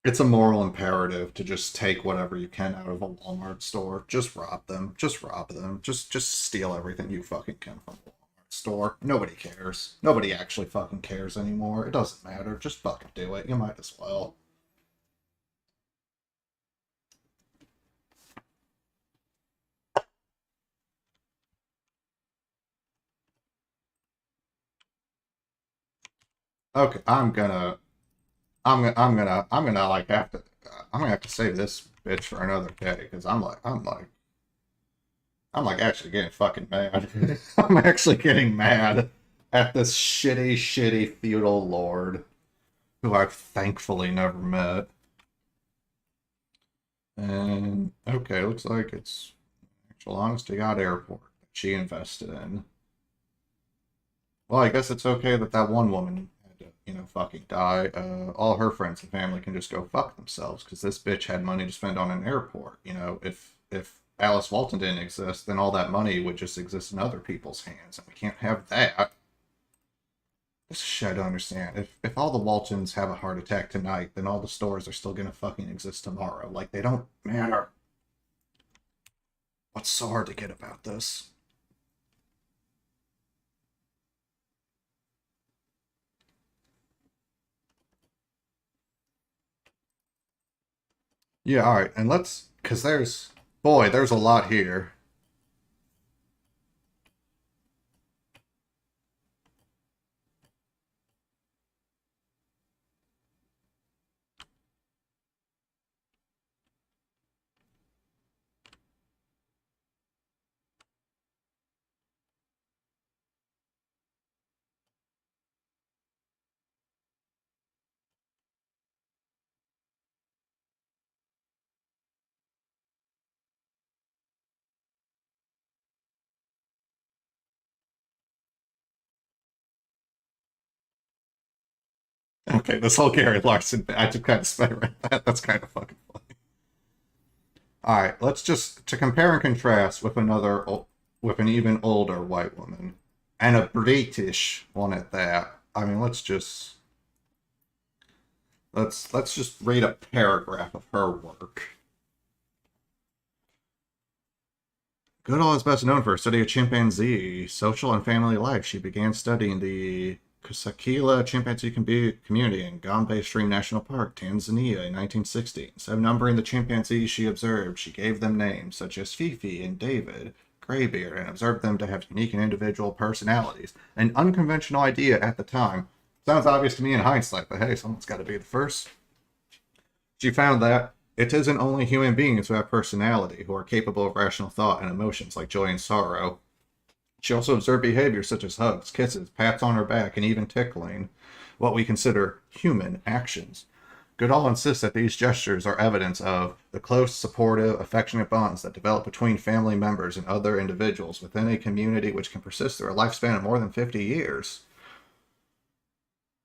[SPEAKER 1] It's a moral imperative to just take whatever you can out of a Walmart store. Just rob them. Just rob them. Just steal everything you fucking can from a Walmart store. Nobody cares. Nobody actually fucking cares anymore. It doesn't matter. Just fucking do it. You might as well. Okay, I'm gonna like have to I'm gonna have to save this bitch for another day because I'm like actually getting fucking mad. I'm actually getting mad at this shitty feudal lord who I've thankfully never met. And okay, looks like it's actual honest to God airport that she invested in. Well, I guess it's okay that that one woman had to, fucking die. All her friends and family can just go fuck themselves because this bitch had money to spend on an airport. If Alice Walton didn't exist, then all that money would just exist in other people's hands, and we can't have that. This shit I don't understand. If all the Waltons have a heart attack tonight, then all the stores are still gonna fucking exist tomorrow. Like they don't matter. What's so hard to get about this? Yeah, all right, and cause there's a lot here. Okay, this whole Gary Larson, I just kind of sped around that. That's kind of fucking funny. All right, let's just to compare and contrast with with an even older white woman and a British one at that. I mean, let's just read a paragraph of her work. Goodall is best known for her study of chimpanzee social and family life. She began studying the Kusakila chimpanzee community in Gombe Stream National Park, Tanzania in 1960. Instead of numbering the chimpanzees she observed, she gave them names such as Fifi and David, Graybeard, and observed them to have unique and individual personalities. An unconventional idea at the time. Sounds obvious to me in hindsight, but hey, someone's got to be the first. She found that it isn't only human beings who have personality, who are capable of rational thought and emotions like joy and sorrow. She also observed behaviors such as hugs, kisses, pats on her back, and even tickling, what we consider human actions. Goodall insists that these gestures are evidence of the close, supportive, affectionate bonds that develop between family members and other individuals within a community which can persist through a lifespan of more than 50 years.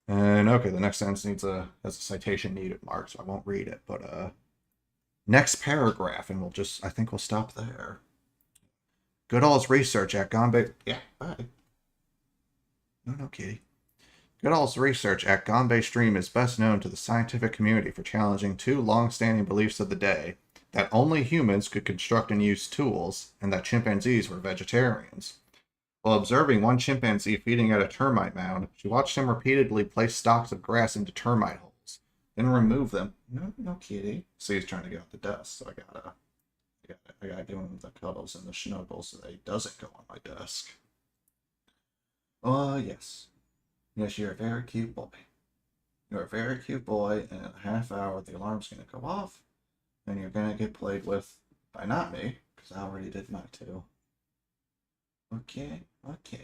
[SPEAKER 1] And okay, the next sentence has a citation needed mark, so I won't read it, but next paragraph, and I think we'll stop there. Goodall's research at Gombe. Yeah, bye. No, kitty. Goodall's research at Gombe Stream is best known to the scientific community for challenging two long-standing beliefs of the day: that only humans could construct and use tools, and that chimpanzees were vegetarians. While observing one chimpanzee feeding at a termite mound, she watched him repeatedly place stalks of grass into termite holes, then remove them. No, kitty. So he's trying to get out the dust, so I gotta give him the cuddles and the snuggles so that he doesn't go on my desk. Oh, yes. Yes, you're a very cute boy. You're a very cute boy, and in a half hour the alarm's gonna go off, and you're gonna get played with by not me, because I already did mine too. Okay,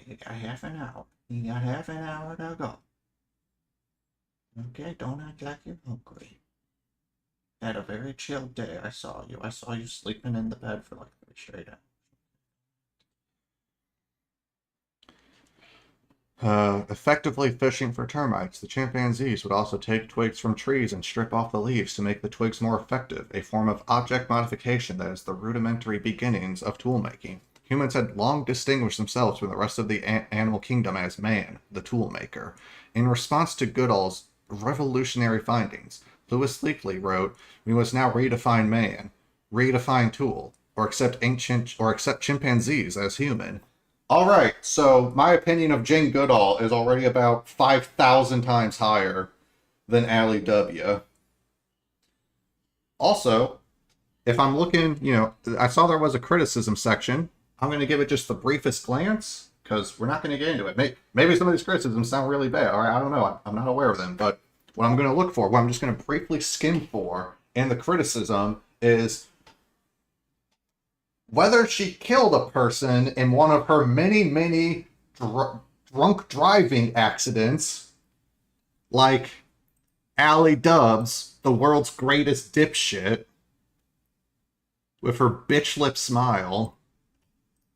[SPEAKER 1] you got half an hour. You got half an hour to go. Okay, don't act like you're hungry. Had a very chill day. I saw you. I saw you sleeping in the bed for like 3 straight hours. Effectively fishing for termites, the chimpanzees would also take twigs from trees and strip off the leaves to make the twigs more effective, a form of object modification that is the rudimentary beginnings of tool making. Humans had long distinguished themselves from the rest of the animal kingdom as man, the tool maker. In response to Goodall's revolutionary findings, Louis Leakey wrote, "We must now redefine man, redefine tool, or accept chimpanzees as human." All right, so my opinion of Jane Goodall is already about 5,000 times higher than Allie W. Also, if I'm looking, I saw there was a criticism section. I'm going to give it just the briefest glance because we're not going to get into it. Maybe some of these criticisms sound really bad. All right, I don't know. I'm not aware of them. But what I'm going to look for, what I'm just going to briefly skim for in the criticism is whether she killed a person in one of her many, many drunk driving accidents, like Allie Dubs, the world's greatest dipshit, with her bitch lip smile.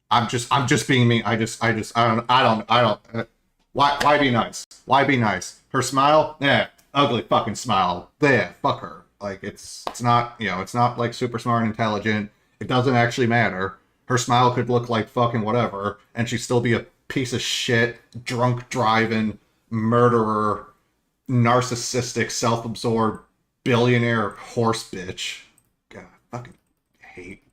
[SPEAKER 1] I'm just being mean. I don't. Why be nice? Why be nice? Her smile, yeah, ugly fucking smile. Yeah, fuck her. Like it's not, it's not like super smart and intelligent. It doesn't actually matter. Her smile could look like fucking whatever, and she'd still be a piece of shit, drunk driving, murderer, narcissistic, self-absorbed, billionaire horse bitch. God, fucking hate.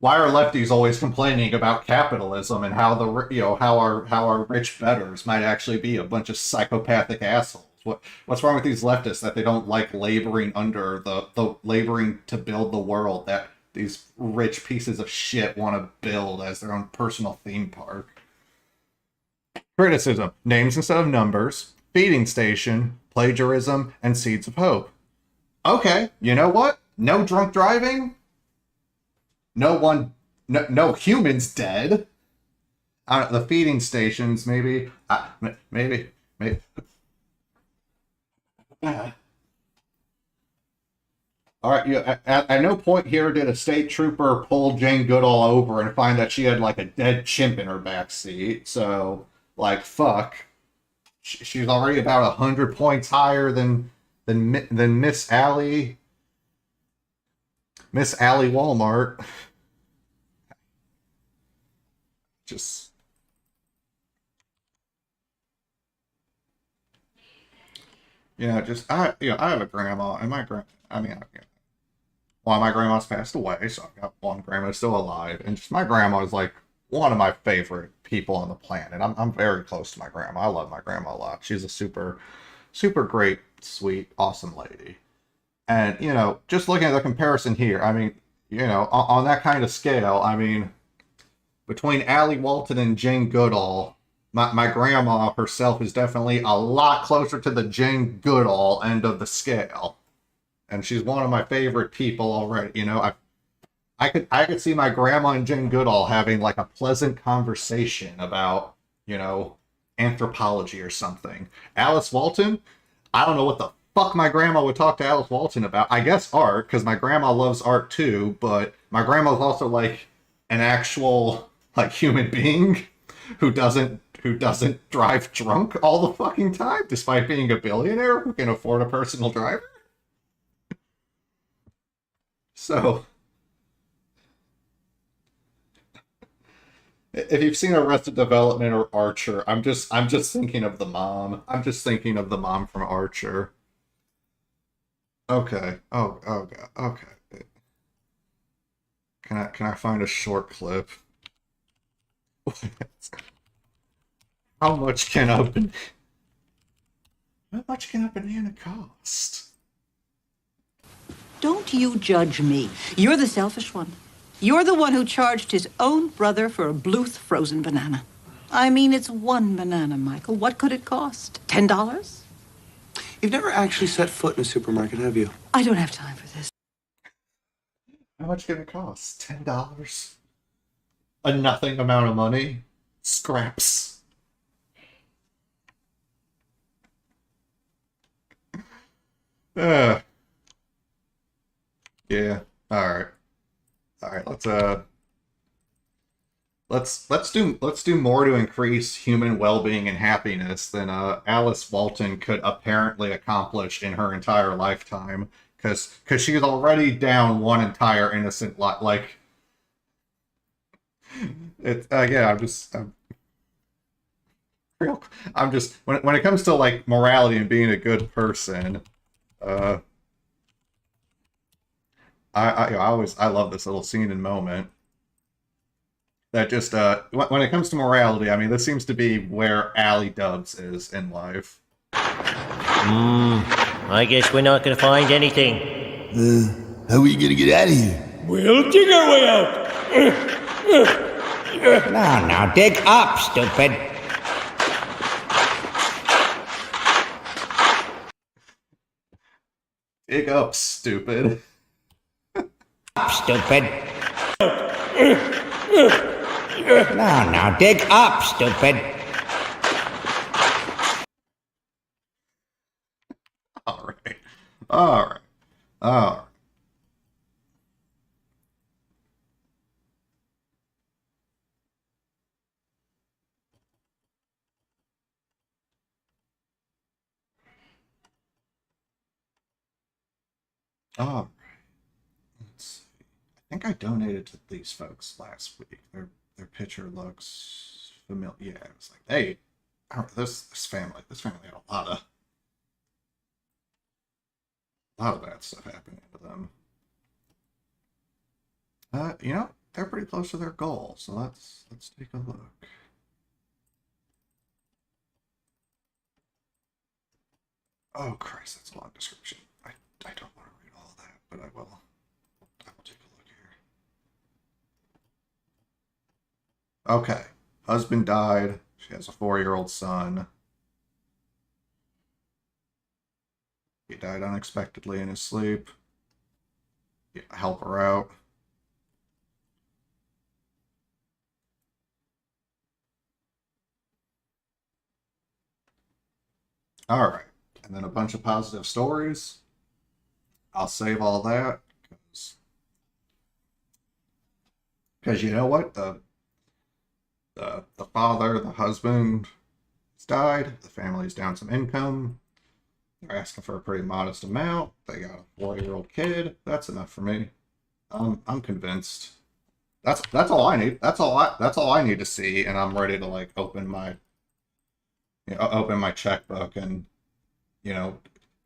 [SPEAKER 1] Why are lefties always complaining about capitalism and how how our rich betters might actually be a bunch of psychopathic assholes? What's wrong with these leftists that they don't like laboring under the laboring to build the world that these rich pieces of shit want to build as their own personal theme park? Criticism: names instead of numbers, feeding station, plagiarism, and seeds of hope. Okay, you know what? No drunk driving. No humans dead. The feeding stations, maybe. Maybe. All right. At no point here did a state trooper pull Jane Goodall over and find that she had like a dead chimp in her back seat. So Like, fuck. She's already about 100 points higher than Miss Allie Walmart. Just, I have a grandma, and my grand, I mean, one of my grandma's passed away, so I've got one grandma still alive, and just my grandma is like one of my favorite people on the planet. I'm very close to my grandma. I love my grandma a lot. She's a super great, sweet, awesome lady. And just looking at the comparison here, I mean, on that kind of scale, I mean, between Allie Walton and Jane Goodall, my grandma herself is definitely a lot closer to the Jane Goodall end of the scale. And she's one of my favorite people already. I could see my grandma and Jane Goodall having like a pleasant conversation about, anthropology or something. Alice Walton, I don't know what the fuck my grandma would talk to Alice Walton about. I guess art, because my grandma loves art too, but my grandma's also like an actual like human being who doesn't drive drunk all the fucking time, despite being a billionaire who can afford a personal driver. So if you've seen Arrested Development or Archer, I'm just thinking of the mom. I'm just thinking of the mom from Archer. Okay. Oh god. Okay. Can I find a short clip? How much can a how much can a banana cost?
[SPEAKER 2] Don't you judge me. You're the selfish one. You're the one who charged his own brother for a Bluth frozen banana. I mean, it's one banana, Michael. What could it cost? $10?
[SPEAKER 3] You've never actually set foot in a supermarket, have you?
[SPEAKER 2] I don't have time for this.
[SPEAKER 1] How much can it cost? $10? A nothing amount of money? Scraps. Uh, yeah. All right. All right. Let's do more to increase human well-being and happiness than Alice Walton could apparently accomplish in her entire lifetime, because she's already down one entire innocent life. Like it. Yeah. I'm just when it comes to like morality and being a good person. Uh, I love this little scene and moment. That just when it comes to morality, I mean, this seems to be where Allie Dubs is in life.
[SPEAKER 4] I guess we're not gonna find anything.
[SPEAKER 5] How are we gonna get out of here?
[SPEAKER 6] We'll dig our way out.
[SPEAKER 7] Now, dig up, stupid.
[SPEAKER 1] Dig up, stupid.
[SPEAKER 7] Stupid. Now, dig up, stupid.
[SPEAKER 1] All right. All right. All right. All right. Let's see. I think I donated to these folks last week. Their picture looks familiar. Yeah, it was like, hey, this family had a lot of bad stuff happening to them. They're pretty close to their goal, so let's take a look. Oh Christ, that's a long description. I don't want to read all of that, but I will. I will take a look here. Okay. Husband died. She has a 4-year-old son. He died unexpectedly in his sleep. Yeah, help her out. All right. And then a bunch of positive stories. I'll save all that because you know what, the father, the husband, He's died. The family's down some income. They're asking for a pretty modest amount. They got a 4-year-old kid. That's enough for me. I'm convinced. That's all I need. That's all I need to see, and I'm ready to like open my checkbook and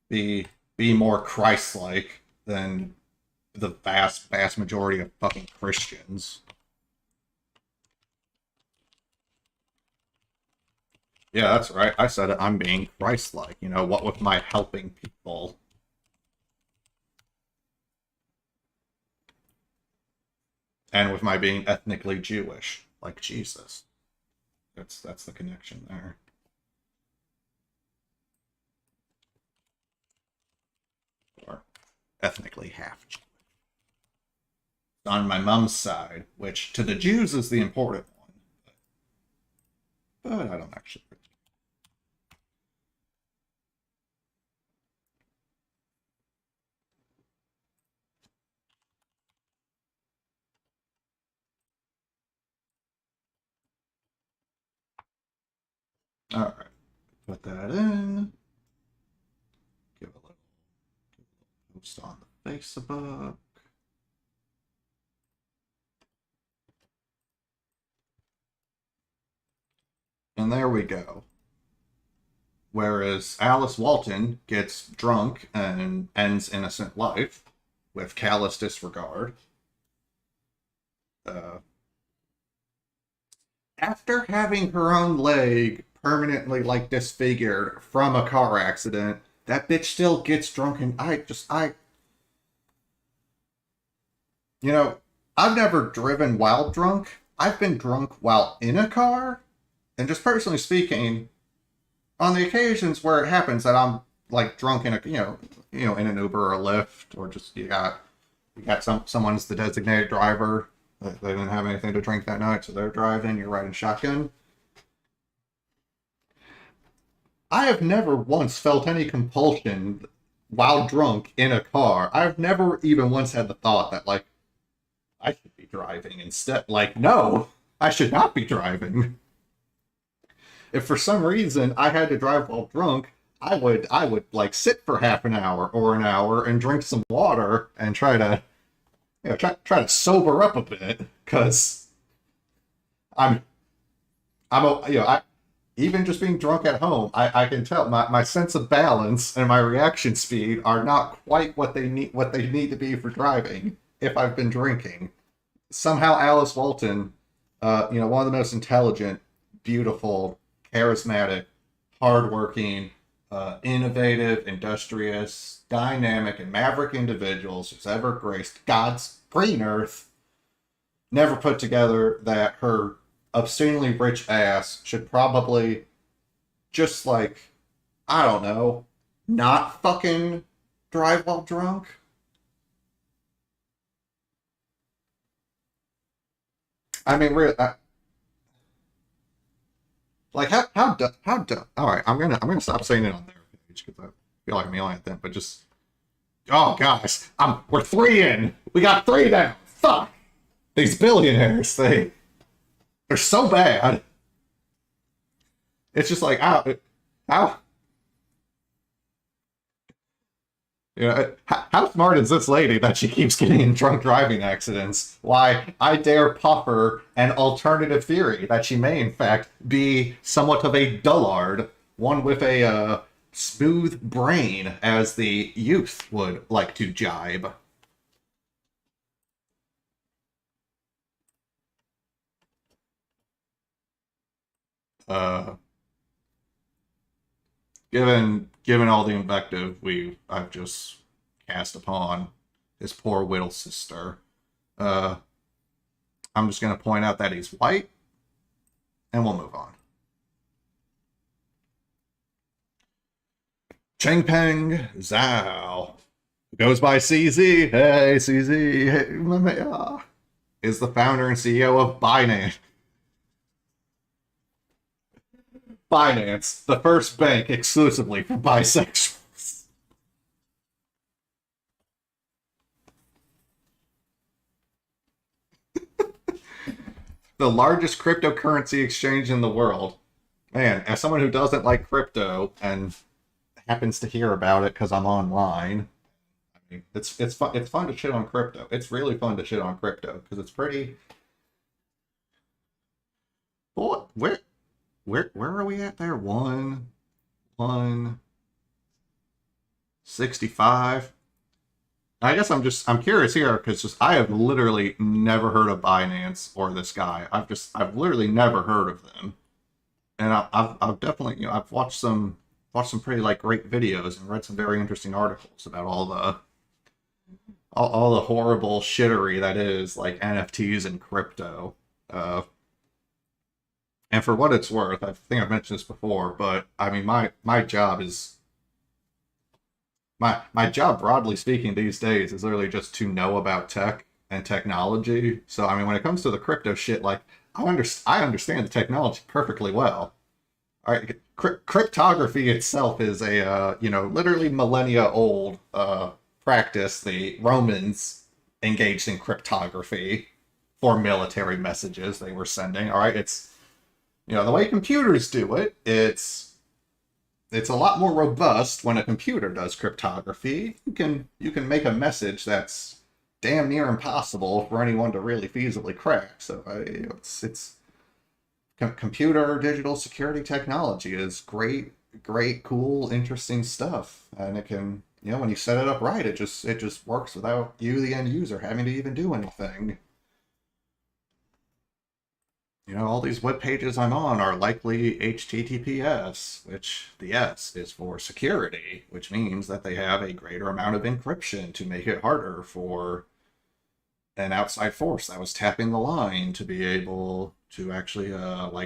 [SPEAKER 1] be more Christ-like than the vast majority of fucking Christians. Yeah, that's right. I said it. I'm being Christ-like. What with my helping people. And with my being ethnically Jewish, like Jesus. That's the connection there. Or ethnically half Jewish. On my mom's side, which to the Jews is the important one. But I don't actually. Alright, put that in. Give a little post on the Facebook. And there we go. Whereas Alice Walton gets drunk and ends innocent life with callous disregard. After having her own leg permanently like disfigured from a car accident, that bitch still gets drunk, and I've never driven while drunk. I've been drunk while in a car, and just personally speaking, on the occasions where it happens that I'm like drunk in a in an Uber or a Lyft, or just you got someone's the designated driver. They didn't have anything to drink that night, so they're driving. You're riding shotgun. I have never once felt any compulsion while drunk in a car. I've never even once had the thought that, like, I should be driving instead. Like, no, I should not be driving. If for some reason I had to drive while drunk, I would like sit for half an hour or an hour and drink some water and try to try to sober up a bit, because even just being drunk at home, I can tell my sense of balance and my reaction speed are not quite what they need to be for driving if I've been drinking. Somehow Alice Walton, one of the most intelligent, beautiful, charismatic, hardworking, innovative, industrious, dynamic, and maverick individuals who's ever graced God's green earth, never put together that her obscenely rich ass should probably just, like, I don't know, not fucking drive while drunk. I mean, really, like how dumb. All right, I'm gonna stop saying it on their page because I feel like I'm yelling at them. But just, oh gosh, we're 3 in. We got 3 down. Fuck these billionaires. They're so bad. It's just like how how smart is this lady that she keeps getting in drunk driving accidents? Why, I dare proffer an alternative theory that she may, in fact, be somewhat of a dullard, one with a smooth brain, as the youth would like to jibe. Uh, given all the invective I've just cast upon his poor little sister, I'm just gonna point out that he's white, and we'll move on. Changpeng Zhao, who goes by CZ. Hey CZ, hey, is the founder and CEO of Binance. Binance, the first bank exclusively for bisexuals. The largest cryptocurrency exchange in the world Man, as someone who doesn't like crypto and happens to hear about it because I'm online, I mean, it's fun. It's fun to shit on crypto. It's really fun to shit on crypto because it's pretty. What? Where are we at there? 165. I guess I'm curious here because just I have literally never heard of Binance or this guy. I've literally never heard of them, and I've definitely I've watched some pretty like great videos and read some very interesting articles about all the horrible shittery that is like NFTs and crypto. And for what it's worth, I think I've mentioned this before, but I mean my job is my job, broadly speaking, these days is literally just to know about tech and technology. So I mean, when it comes to the crypto shit, like I understand the technology perfectly well. All right, cryptography itself is a literally millennia old practice. The Romans engaged in cryptography for military messages they were sending. All right, it's the way computers do it. It's a lot more robust when a computer does cryptography. You can make a message that's damn near impossible for anyone to really feasibly crack. So it's computer digital security technology is great, cool, interesting stuff, and it can when you set it up right, it just works without you, the end user, having to even do anything. All these web pages I'm on are likely HTTPS, which the S is for security, which means that they have a greater amount of encryption to make it harder for an outside force that was tapping the line to be able to actually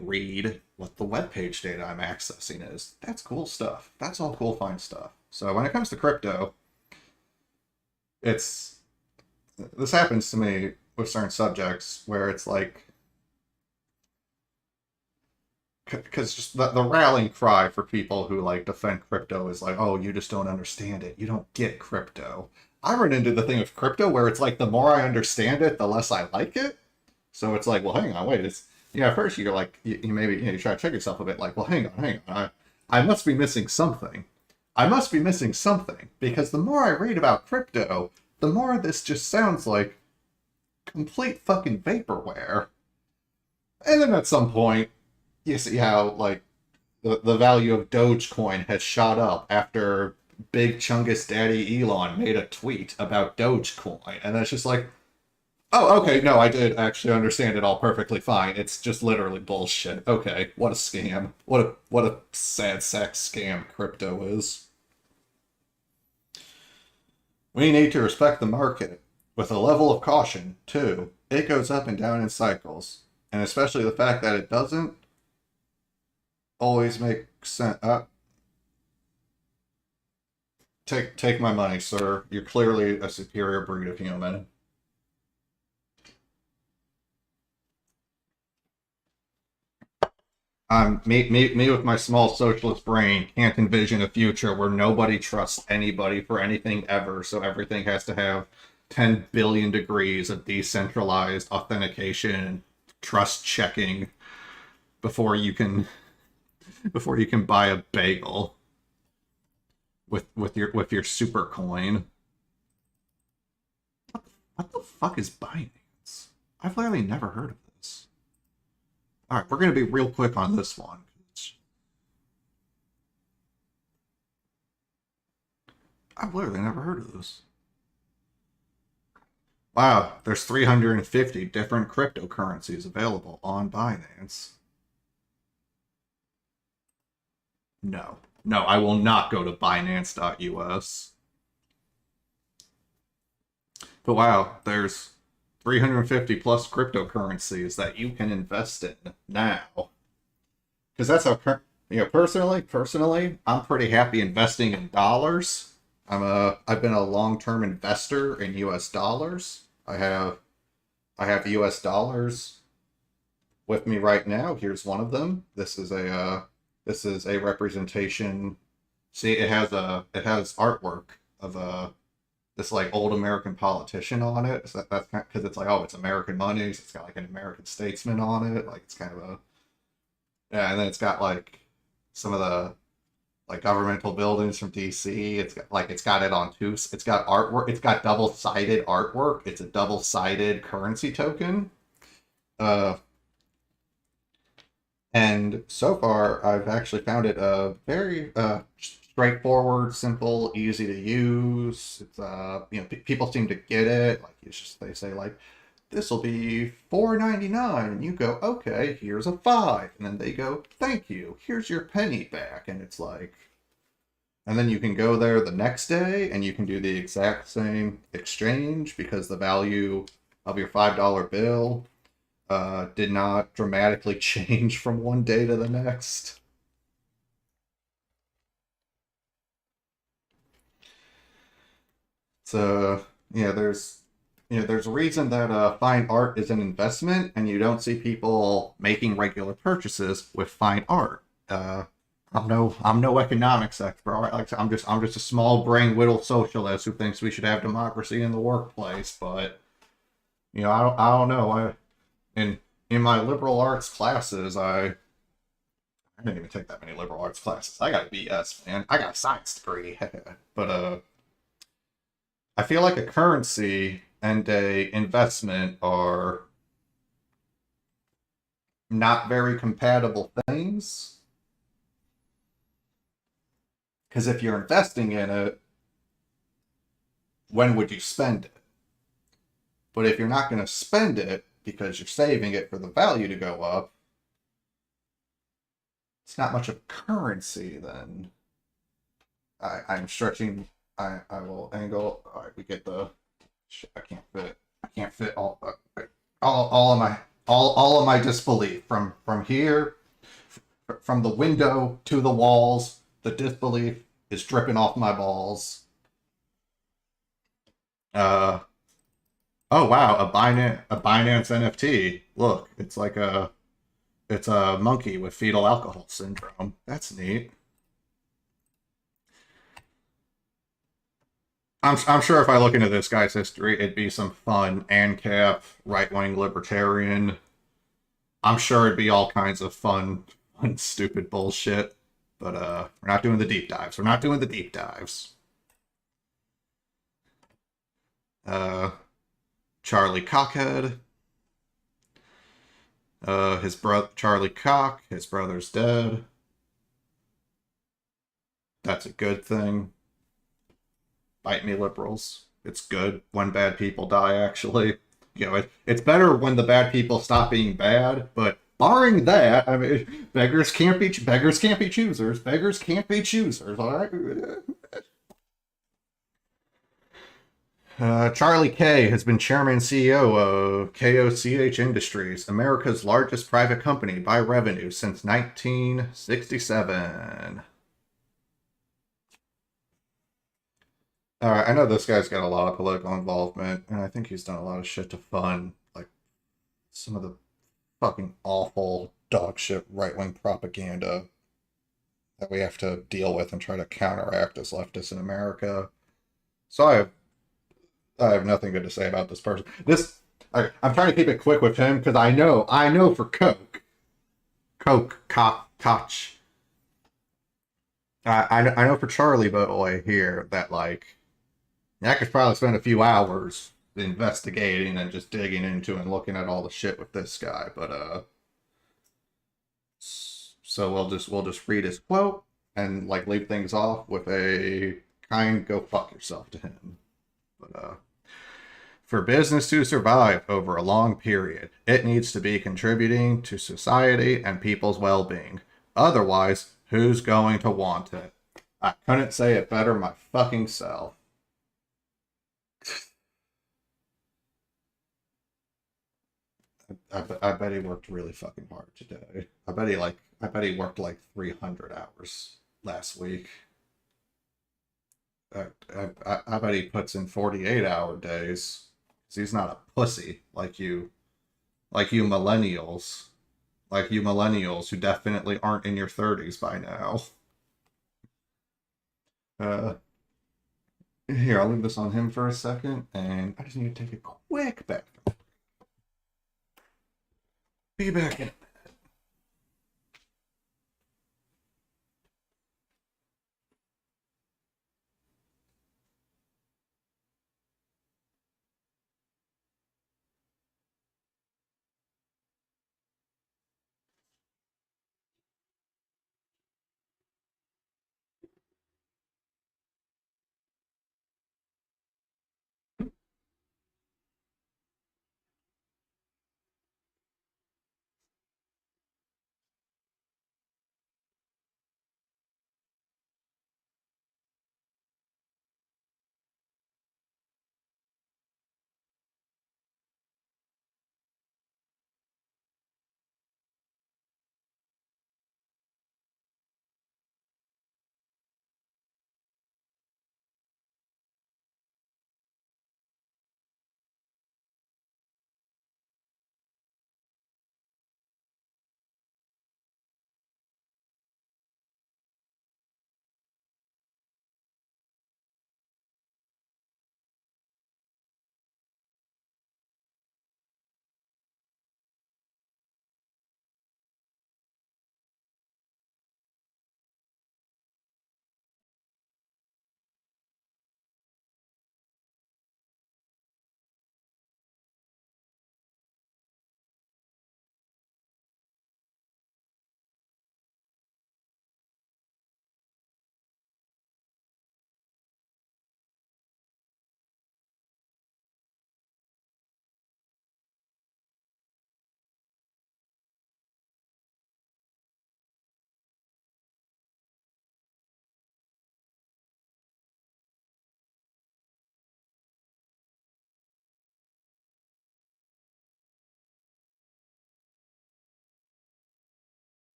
[SPEAKER 1] read what the web page data I'm accessing is. That's cool stuff. That's all cool, fine stuff. So when it comes to crypto, this happens to me with certain subjects where it's like, because just the rallying cry for people who like defend crypto is like, oh, you just don't understand it. You don't get crypto. I run into the thing with crypto where it's like the more I understand it, the less I like it. So it's like, well, hang on, wait. It's at first you're like, you maybe you try to check yourself a bit, like, well, hang on. I must be missing something. I must be missing something because the more I read about crypto, the more this just sounds like complete fucking vaporware. And then at some point, you see how like the value of Dogecoin has shot up after big Chungus Daddy Elon made a tweet about Dogecoin, and it's just like, oh, okay, no, I did actually understand it all perfectly fine. It's just literally bullshit. Okay, what a scam! What a sad sack scam crypto is. We need to respect the market with a level of caution too. It goes up and down in cycles, and especially the fact that it doesn't always make sense. Take my money, sir. You're clearly a superior breed of human. Me with my small socialist brain can't envision a future where nobody trusts anybody for anything ever, so everything has to have 10 billion degrees of decentralized authentication and trust checking before you can buy a bagel with your super coin. What the fuck is Binance? I've literally never heard of this. All right, we're gonna be real quick on this one. I've literally never heard of this. Wow, there's 350 different cryptocurrencies available on Binance. No, I will not go to Binance.us. But wow, there's 350 plus cryptocurrencies that you can invest in now. Because that's how, personally, I'm pretty happy investing in dollars. I've been a long-term investor in US dollars. I have US dollars with me right now. Here's one of them. This is a representation. See, it has artwork of this like old American politician on it. So that's because it's like, oh, it's American money. So it's got like an American statesman on it. Like it's kind of Yeah, and then it's got like some of the like governmental buildings from DC. It's got it on two. It's got artwork. It's got double-sided artwork. It's a double-sided currency token. Uh, and so far, I've actually found it very straightforward, simple, easy to use. It's people seem to get it. Like they say like, this will be $4.99, and you go, okay, here's a 5, and then they go, thank you, here's your penny back, and it's like, and then you can go there the next day and you can do the exact same exchange because the value of your $5 bill did not dramatically change from one day to the next. So yeah, there's a reason that fine art is an investment, and you don't see people making regular purchases with fine art. I'm no economics expert. All right? Like I'm just a small brain whittle socialist who thinks we should have democracy in the workplace. But I don't know. In my liberal arts classes, I didn't even take that many liberal arts classes. I got a BS, man. I got a science degree. But I feel like a currency and a investment are not very compatible things. Because if you're investing in it, when would you spend it? But if you're not going to spend it because you're saving it for the value to go up, it's not much of currency then. I'm stretching. I will angle. All right, we get the. I can't fit all of my disbelief from here, from the window to the walls. The disbelief is dripping off my balls. Oh wow, a Binance NFT. Look, it's a monkey with fetal alcohol syndrome. That's neat. I'm sure if I look into this guy's history, it'd be some fun ANCAP, right-wing libertarian. I'm sure it'd be all kinds of fun, stupid bullshit. But we're not doing the deep dives. We're not doing the deep dives. Charlie Cockhead. His brother Charlie Cock. His brother's dead. That's a good thing. Bite me, liberals. It's good when bad people die. Actually, it's better when the bad people stop being bad. But barring that, I mean, beggars can't be choosers. Beggars can't be choosers. All right. Charlie K has been chairman and CEO of KOCH Industries, America's largest private company by revenue since 1967. All right, I know this guy's got a lot of political involvement, and I think he's done a lot of shit to fund like some of the fucking awful dog shit right-wing propaganda that we have to deal with and try to counteract as leftists in America. So I have nothing good to say about this person. I'm trying to keep it quick with him because I know for Koch, Koch. I know for Charlie Boy here that like I could probably spend a few hours investigating and just digging into and looking at all the shit with this guy, but so we'll just read his quote and like leave things off with a kind go fuck yourself to him. But for business to survive over a long period, it needs to be contributing to society and people's well-being. Otherwise, who's going to want it? I couldn't say it better my fucking self. I bet he worked really fucking hard today. I bet he worked like 300 hours last week. I bet he puts in 48-hour days. 'Cause he's not a pussy like you millennials. Like you millennials who definitely aren't in your 30s by now. Here, I'll leave this on him for a second, and I just need to take a quick bathroom. Be back in a minute.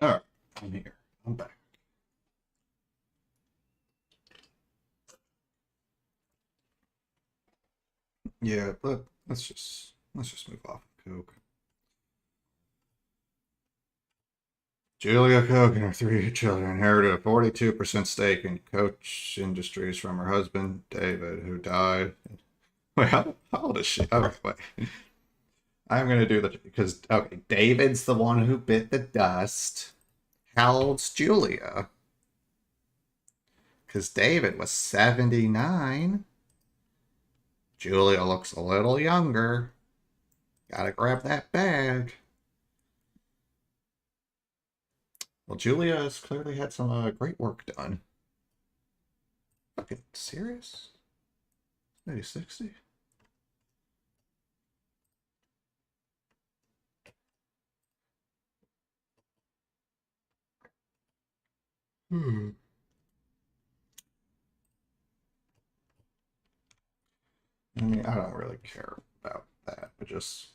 [SPEAKER 1] Alright, I'm here. I'm back. Yeah, but let's just move off of Coke. Julia Koch and her three children inherited a 42% stake in Koch Industries from her husband, David, who died. Wait, how old is she? Oh, wait. I'm going to do the... Because, okay, David's the one who bit the dust. How old's Julia? Because David was 79. Julia looks a little younger. Gotta grab that bag. Well, Julia has clearly had some great work done. Fucking serious? Maybe 60? Hmm. I mean, I don't really care about that, but just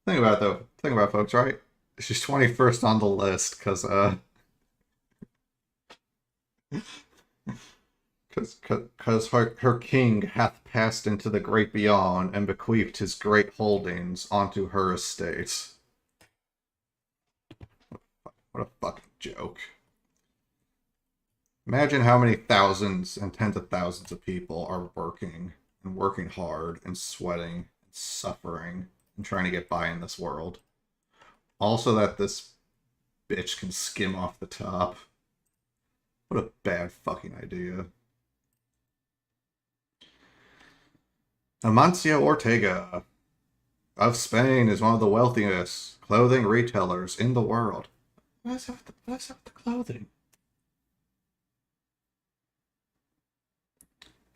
[SPEAKER 1] think about it, though. Think about it, folks, right? She's 21st on the list because because her king hath passed into the great beyond and bequeathed his great holdings onto her estate. What a fucking joke. Imagine how many thousands and tens of thousands of people are working and working hard and sweating and suffering and trying to get by in this world. Also that this bitch can skim off the top. What a bad fucking idea. Amancio Ortega of Spain is one of the wealthiest clothing retailers in the world. What's up with the clothing?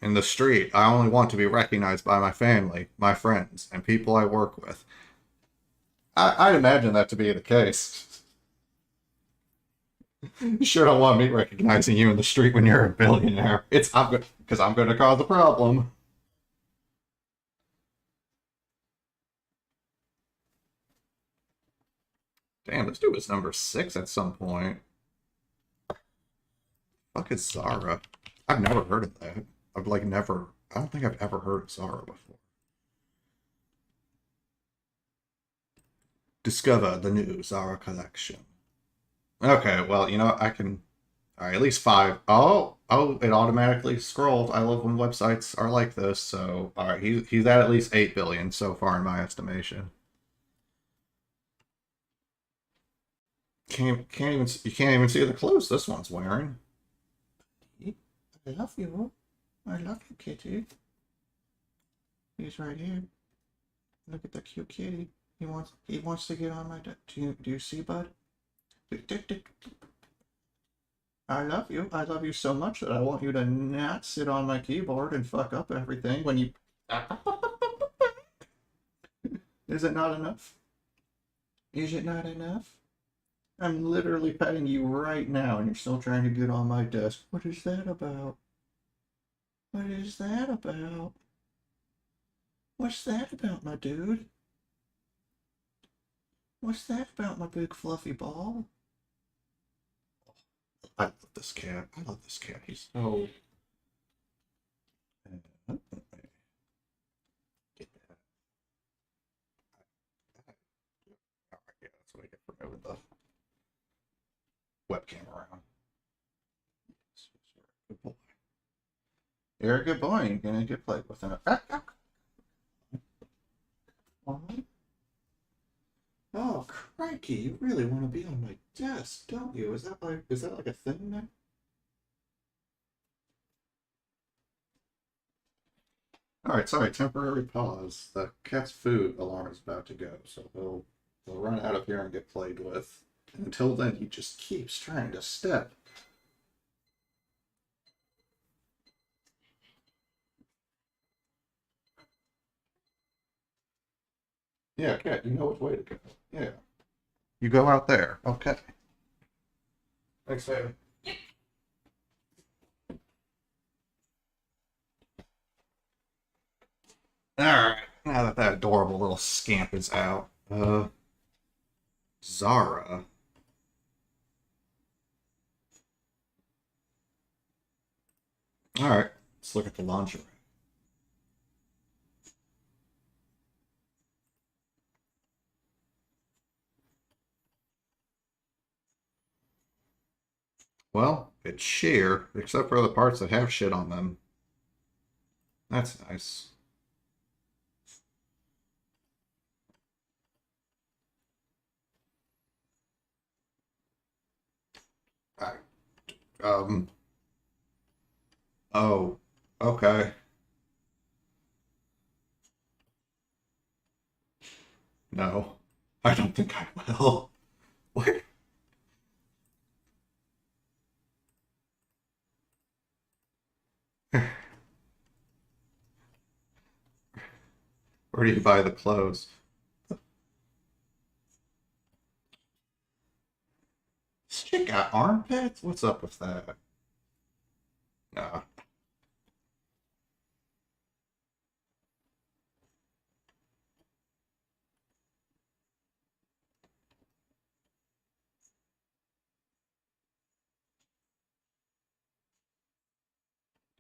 [SPEAKER 1] In the street, I only want to be recognized by my family, my friends, and people I work with. I'd imagine that to be the case. You sure don't want me recognizing you in the street when you're a billionaire. Because I'm going to cause a problem. Damn, this dude was number 6 at some point. Fuck is Zara? I've never heard of that. I've like never. I don't think I've ever heard of Zara before. Discover the new Zara collection. Okay, well, you know, I can... Alright, at least 5. Oh, it automatically scrolled. I love when websites are like this, so... Alright, he's at least 8 billion so far in my estimation. You can't even see the clothes this one's wearing. I love you. I love you, kitty. He's right here. Look at the cute kitty. He wants to get on my... Do you see, bud? I love you. I love you so much that I want you to not sit on my keyboard and fuck up everything when you... Is it not enough? Is it not enough? I'm literally petting you right now and you're still trying to get on my desk. What is that about? What is that about? What's that about, my dude? What's that about, my big fluffy ball? I love this cat. I love this cat. He's so... Get that. Alright, yeah, that's what I get for moving the webcam around. Good boy. You're a good boy. You're gonna get played with it. Oh, crikey! You really want to be on my desk, don't you? Is that like a thing now? All right, sorry. Temporary pause. The cat's food alarm is about to go, so he'll run out of here and get played with. And until then, he just keeps trying to step. Yeah, cat. You know which way to go. Yeah. You go out there. Okay. Thanks, baby. Alright, now that adorable little scamp is out, Zara. All right, let's look at the lingerie. Well, it's sheer, except for the parts that have shit on them. That's nice. I, um. Oh, okay. No, I don't think I will. Where, where do you buy the clothes? This chick got armpits? What's up with that? Nah.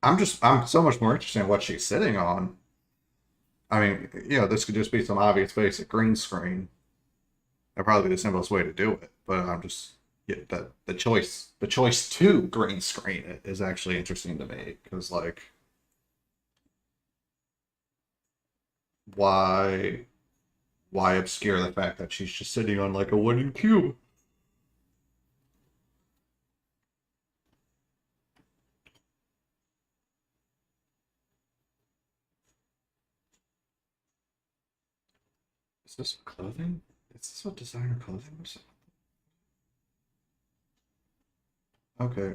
[SPEAKER 1] I'm so much more interested in what she's sitting on. I mean, this could just be some obvious basic green screen. That'd probably be the simplest way to do it. But I'm just the choice to green screen it is actually interesting to me because like why why obscure the fact that she's just sitting on like a wooden cube? Is this clothing? Is this what designer clothing was? Okay,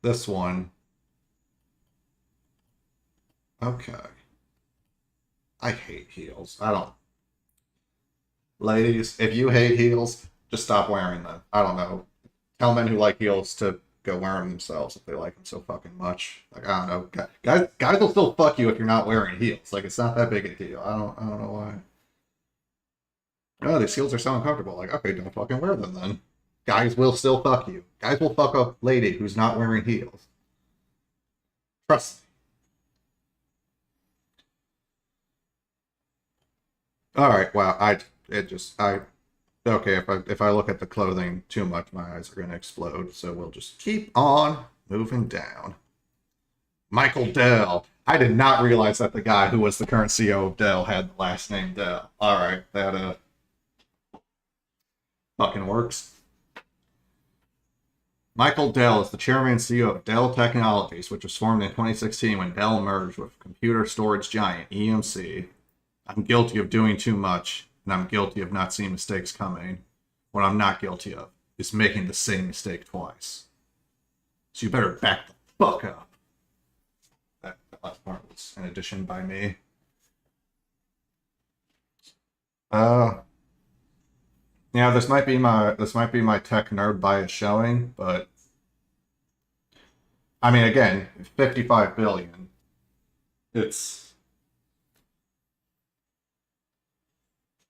[SPEAKER 1] this one. Okay. I hate heels. I don't. Ladies, if you hate heels, just stop wearing them. I don't know. Tell men who like heels to go wear them themselves if they like them so fucking much. Like I don't know, guys will still fuck you if you're not wearing heels. Like it's not that big a deal. I don't know why. Oh, these heels are so uncomfortable. Like okay, don't fucking wear them then. Guys will still fuck you. Guys will fuck a lady who's not wearing heels. Trust me. All right. Wow. Okay. If I look at the clothing too much, my eyes are gonna explode. So we'll just keep on moving down. Michael Dell. I did not realize that the guy who was the current CEO of Dell had the last name Dell. All right, that fucking works. Michael Dell is the chairman and CEO of Dell Technologies, which was formed in 2016 when Dell merged with computer storage giant EMC. I'm guilty of doing too much, and I'm guilty of not seeing mistakes coming. What I'm not guilty of is making the same mistake twice. So you better back the fuck up. That last part was an addition by me. Yeah, this might be my tech nerd bias showing, but I mean, again, 55 billion. It's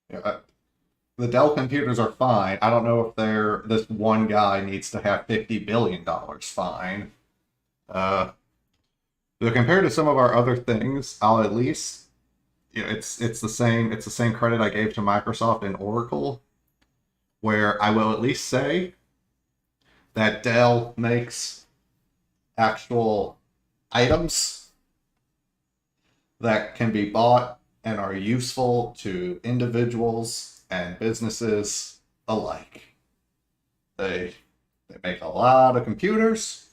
[SPEAKER 1] yeah, the Dell computers are fine. I don't know if this one guy needs to have $50 billion fine. Uh, but compared to some of our other things, I'll at least it's the same credit I gave to Microsoft and Oracle, where I will at least say that Dell makes actual items that can be bought and are useful to individuals and businesses alike. They make a lot of computers,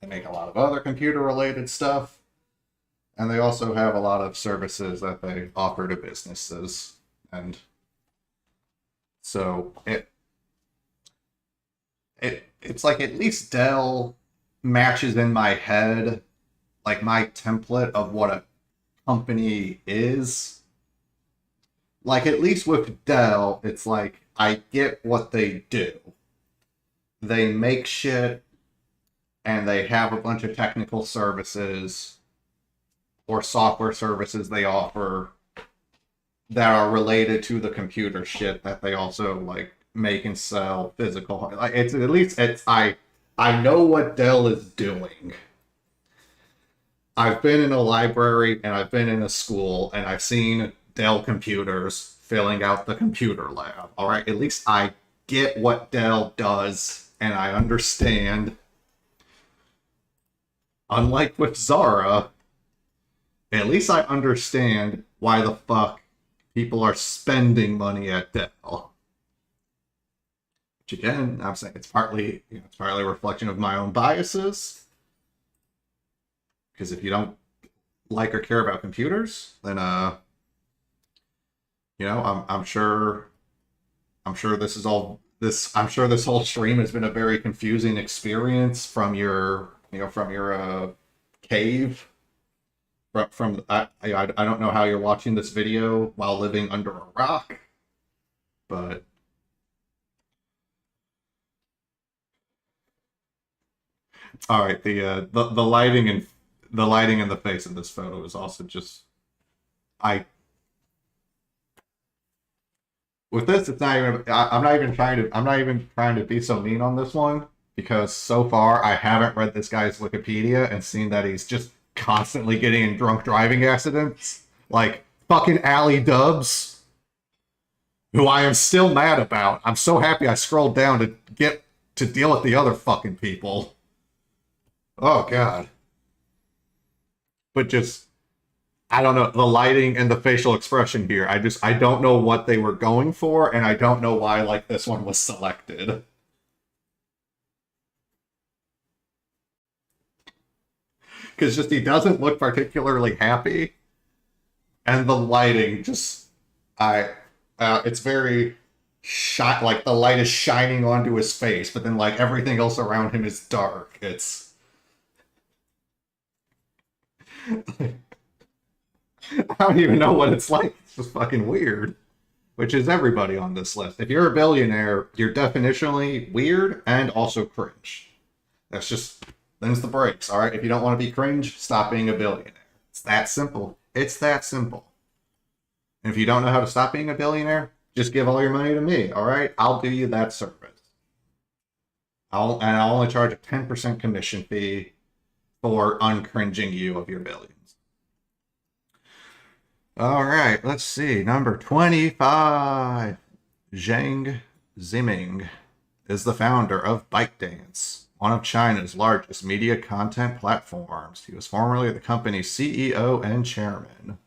[SPEAKER 1] they make a lot of other computer related stuff, and they also have a lot of services that they offer to businesses. And so it's like at least Dell matches in my head like my template of what a company is. Like at least with Dell, it's like I get what they do. They make shit and they have a bunch of technical services or software services they offer that are related to the computer shit that they also like make and sell physical. Like it's at least it's I know what Dell is doing. I've been in a library and I've been in a school and I've seen Dell computers filling out the computer lab. All right, at least I get what Dell does and I understand. Unlike with Zara, at least I understand why the fuck people are spending money at Dell. Which again, I'm saying it's partly a reflection of my own biases. Because if you don't like or care about computers, then I'm sure this whole stream has been a very confusing experience from your cave. I don't know how you're watching this video while living under a rock, but all right, the lighting and the lighting in the face of this photo is also just with this, it's not even I'm not even trying to be so mean on this one, because so far I haven't read this guy's Wikipedia and seen that he's just constantly getting in drunk driving accidents, like fucking Alley Dubs, who I am still mad about. I'm so happy I scrolled down to get to deal with the other fucking people. Oh god. But just, I don't know, the lighting and the facial expression here, I don't know what they were going for, and I don't know why like this one was selected. Because just he doesn't look particularly happy, and the lighting just, it's very like the light is shining onto his face, but then like everything else around him is dark. It's I don't even know what it's like. It's just fucking weird. Which is everybody on this list. If you're a billionaire, you're definitionally weird and also cringe. That's just, them's the breaks, alright? If you don't want to be cringe, stop being a billionaire. It's that simple. It's that simple. And if you don't know how to stop being a billionaire, just give all your money to me, alright? I'll do you that service. I'll only charge a 10% commission fee for uncringing you of your billions. All right, let's see. Number 25. Zhang Ziming is the founder of ByteDance, one of China's largest media content platforms. He was formerly the company's CEO and chairman.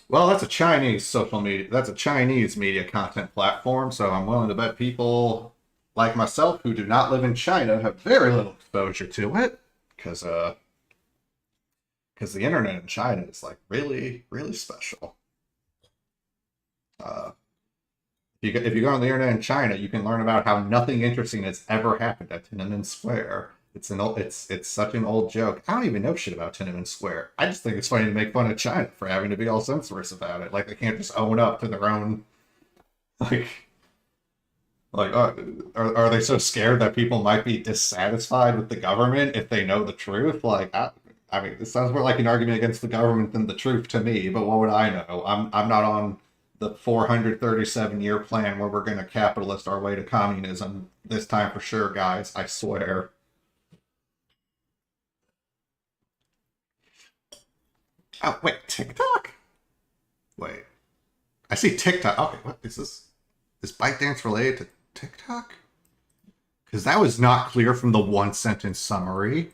[SPEAKER 1] Well, that's a Chinese social media. That's a Chinese media content platform, so I'm willing to bet people like myself who do not live in China have very little exposure to it, because the internet in China is like really, really special. If you go on the internet in China, you can learn about how nothing interesting has ever happened at Tiananmen Square. It's such an old joke. I don't even know shit about Tiananmen Square. I just think it's funny to make fun of China for having to be all censorious about it. Like they can't just own up to their own. Are they so scared that people might be dissatisfied with the government if they know the truth? Like I mean, this sounds more like an argument against the government than the truth to me. But what would I know? I'm not on the 437-year plan where we're going to capitalist our way to communism this time for sure, guys. I swear. Oh, wait, TikTok? Wait. I see TikTok. Okay, what is this? Is ByteDance related to TikTok? Because that was not clear from the one-sentence summary.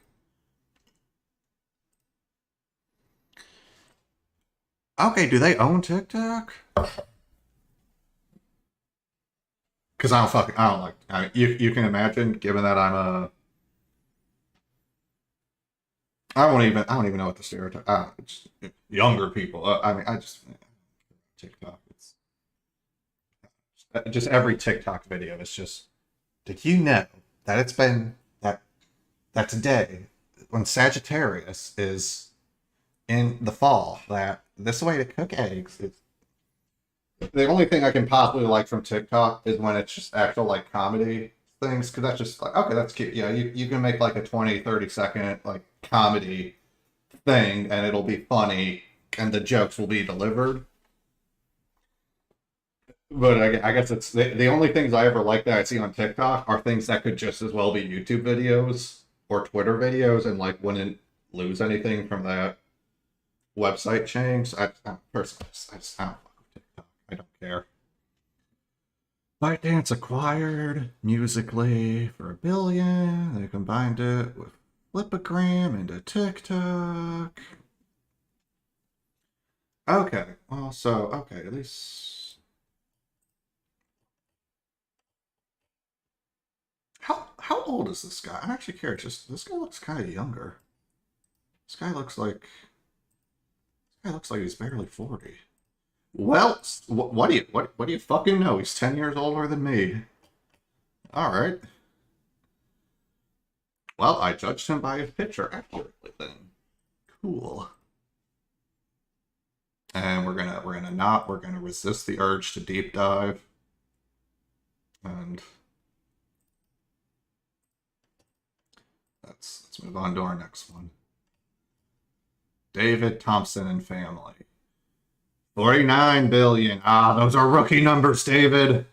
[SPEAKER 1] Okay, do they own TikTok? Because I don't like. I mean, you can imagine, given that I'm a. I don't even know what the stereotype. Just younger people. TikTok. It's just every TikTok video. It's just. Did you know that it's been that today when Sagittarius is in the fall, that this way to cook eggs is. The only thing I can possibly like from TikTok is when it's just actual like comedy things, because that's just like, okay, that's cute. Yeah, you can make like a 20-30 second like comedy thing, and it'll be funny, and the jokes will be delivered. But I guess it's the only things I ever like that I see on TikTok are things that could just as well be YouTube videos or Twitter videos, and like wouldn't lose anything from that website change. Personally, I just don't fuck with TikTok. I don't care. ByteDance acquired Musically for $1 billion. They combined it with Flipagram into TikTok. Okay, well, so okay, at least. How old is this guy? I'm actually curious. Just this guy looks kind of younger. This guy looks like he's barely 40. Well, what do you fucking know? He's 10 years older than me. All right. Well, I judged him by his picture accurately then. Cool. And we're gonna resist the urge to deep dive. And let's move on to our next one. David Thompson and family. 49 billion. Ah, those are rookie numbers, David.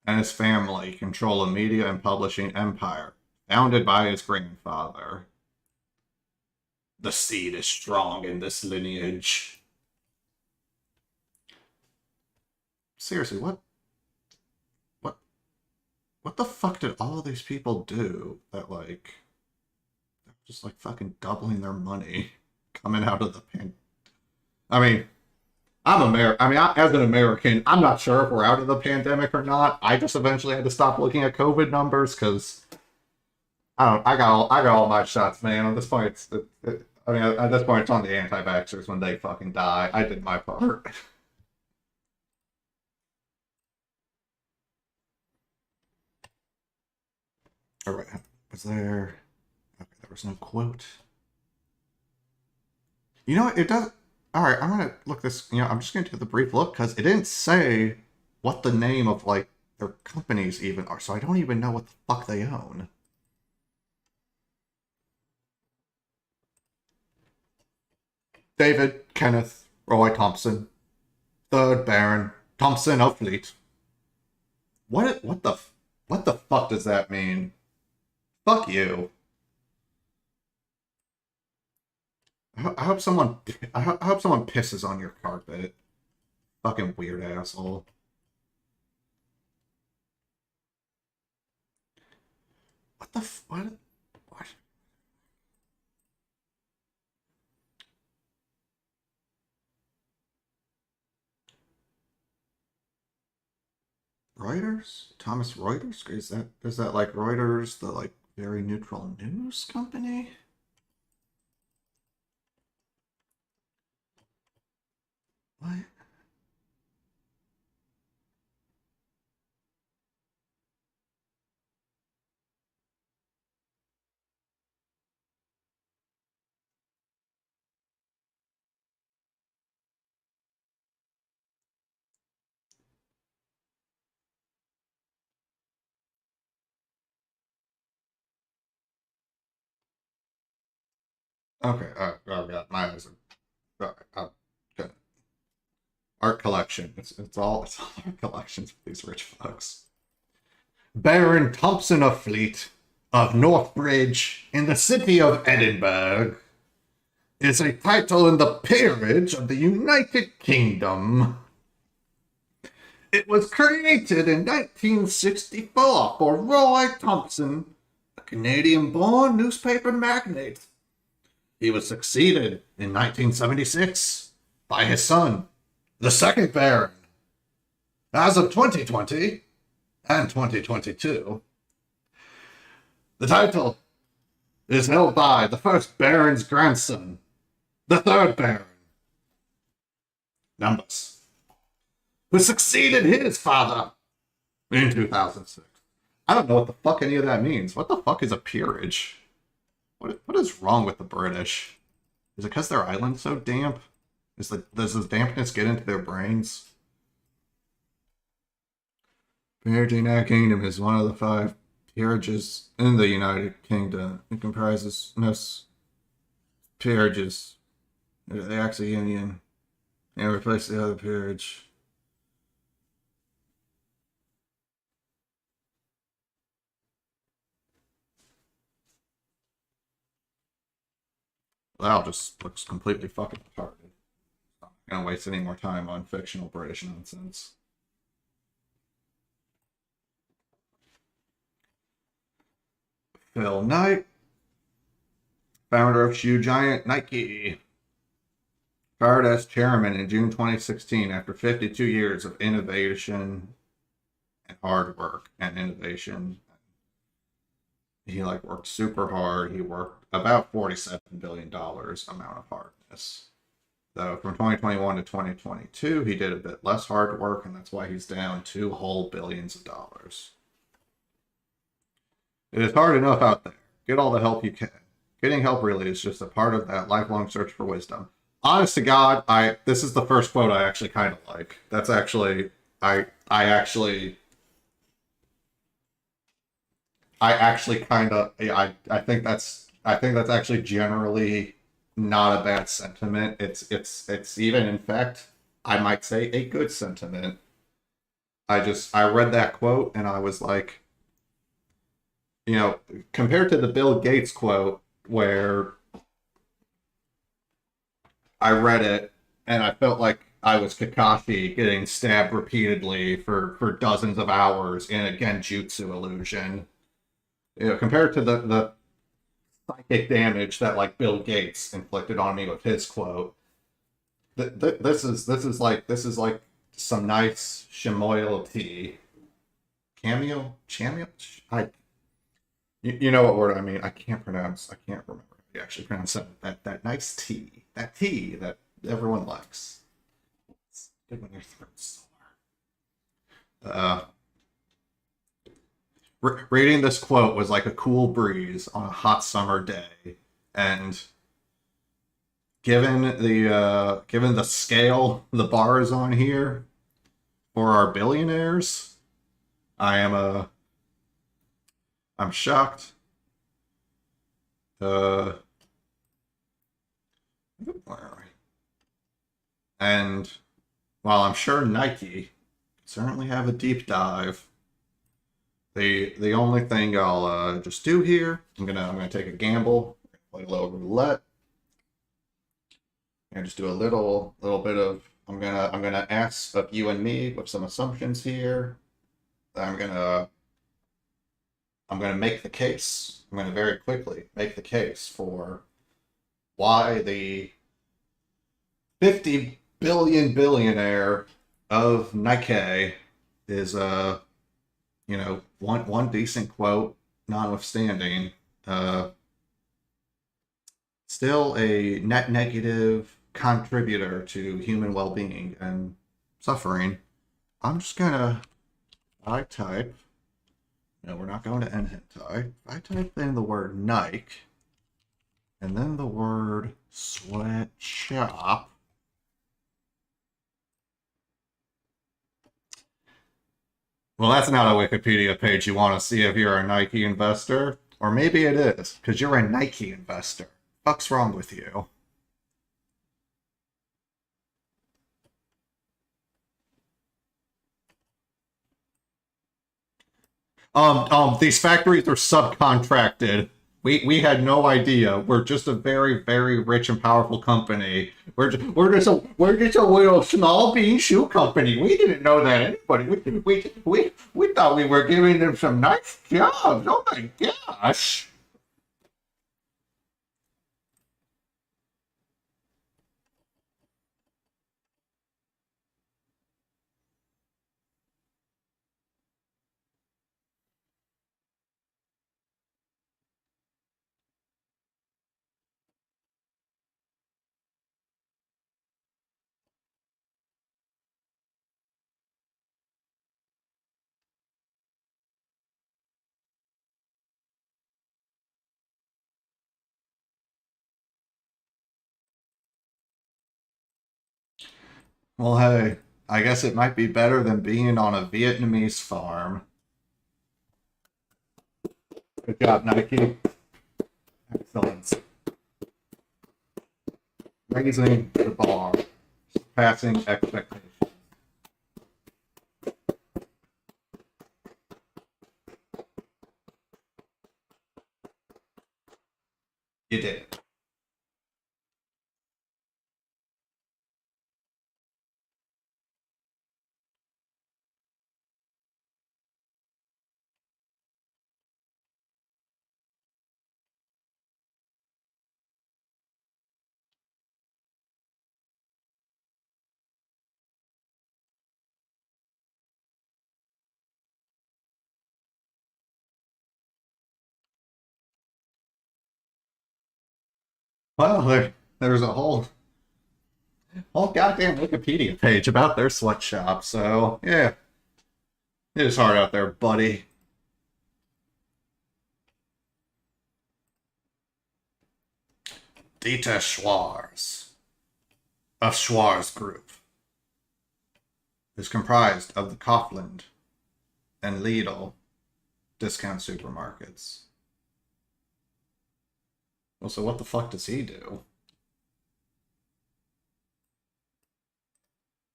[SPEAKER 1] And his family control a media and publishing empire founded by his grandfather. The seed is strong in this lineage. Seriously, what the fuck did all of these people do that, like, just, like, fucking doubling their money coming out of the pandemic? I mean, as an American, I'm not sure if we're out of the pandemic or not. I just eventually had to stop looking at COVID numbers because I got all my shots, man. At this point, it's on the anti-vaxxers when they fucking die. I did my part. All right, was there? Okay, there was no quote. You know what? It does. All right, I'm gonna look this. I'm just gonna do the brief look because it didn't say what the name of like their companies even are, so I don't even know what the fuck they own. David Kenneth Roy Thompson, 3rd Baron Thompson of Fleet. What the fuck does that mean? Fuck you. I hope someone pisses on your carpet. Fucking weird asshole. What? Reuters? Thomas Reuters? Is that like Reuters, the like very neutral news company? What? Okay, oh god, my eyes are... Okay. Art collection. It's all art collections for these rich folks. Baron Thompson of Fleet of Northbridge in the city of Edinburgh is a title in the peerage of the United Kingdom. It was created in 1964 for Roy Thompson, a Canadian-born newspaper magnate. He was succeeded in 1976 by his son, the 2nd Baron. As of 2020 and 2022, the title is held by the 1st Baron's grandson, the 3rd Baron. Numbers. Who succeeded his father in 2006. I don't know what the fuck any of that means. What the fuck is a peerage? What is wrong with the British? Is it because their island's so damp? Does this dampness get into their brains? Billionaire Kingdom is one of the 5 peerages in the United Kingdom. It comprises most peerages. The acts of union. And replace the other peerage. That just looks completely fucking retarded. I'm not gonna waste any more time on fictional British nonsense. Phil Knight, founder of shoe giant Nike, fired as chairman in June 2016 after 52 years of innovation and hard work and innovation. He worked super hard. He worked about $47 billion amount of hardness. Though from 2021 to 2022, he did a bit less hard work, and that's why he's down 2 whole billions of dollars. It is hard enough out there. Get all the help you can. Getting help really is just a part of that lifelong search for wisdom. Honest to God, this is the first quote I actually kind of like. That's actually I think that's actually generally not a bad sentiment. It's even, in fact, I might say a good sentiment. I read that quote and I was like, compared to the Bill Gates quote where I read it and I felt like I was Kakashi getting stabbed repeatedly for dozens of hours in a genjutsu illusion. Compared to the psychic damage that Bill Gates inflicted on me with his quote, this is like some nice chamoil tea. Chamomile? You know what word I mean. I can't remember how you actually pronounce that nice tea. That tea that everyone likes. It's good when your throat's sore. Reading this quote was like a cool breeze on a hot summer day, and given the scale the bar is on here for our billionaires, I'm shocked. And while I'm sure Nike certainly have a deep dive, the only thing I'll just do here, I'm gonna take a gamble, play a little roulette, and just do a little bit of I'm gonna ask of you and me with some assumptions here. I'm gonna make the case. I'm gonna very quickly make the case for why the 50 billion billionaire of Nike is one decent quote notwithstanding, still a net negative contributor to human well-being and suffering. I'm just gonna type. No, we're not going to end hentai. I type in the word Nike and then the word sweatshop. Well, that's not a Wikipedia page you want to see if you're a Nike investor. Or maybe it is, because you're a Nike investor. Fuck's wrong with you? These factories are subcontracted. We had no idea. We're just a very, very rich and powerful company. We're just a little small bean shoe company. We didn't know that anybody. We thought we were giving them some nice jobs. Oh my gosh. Well, hey, I guess it might be better than being on a Vietnamese farm. Good job, Nike. Excellent. raising the bar, surpassing expectations. You did it. Well, there's a whole goddamn Wikipedia page about their sweatshop, so yeah. It is hard out there, buddy. Dieter Schwarz of Schwarz Group is comprised of the Kaufland and Lidl discount supermarkets. Well, so what the fuck does he do?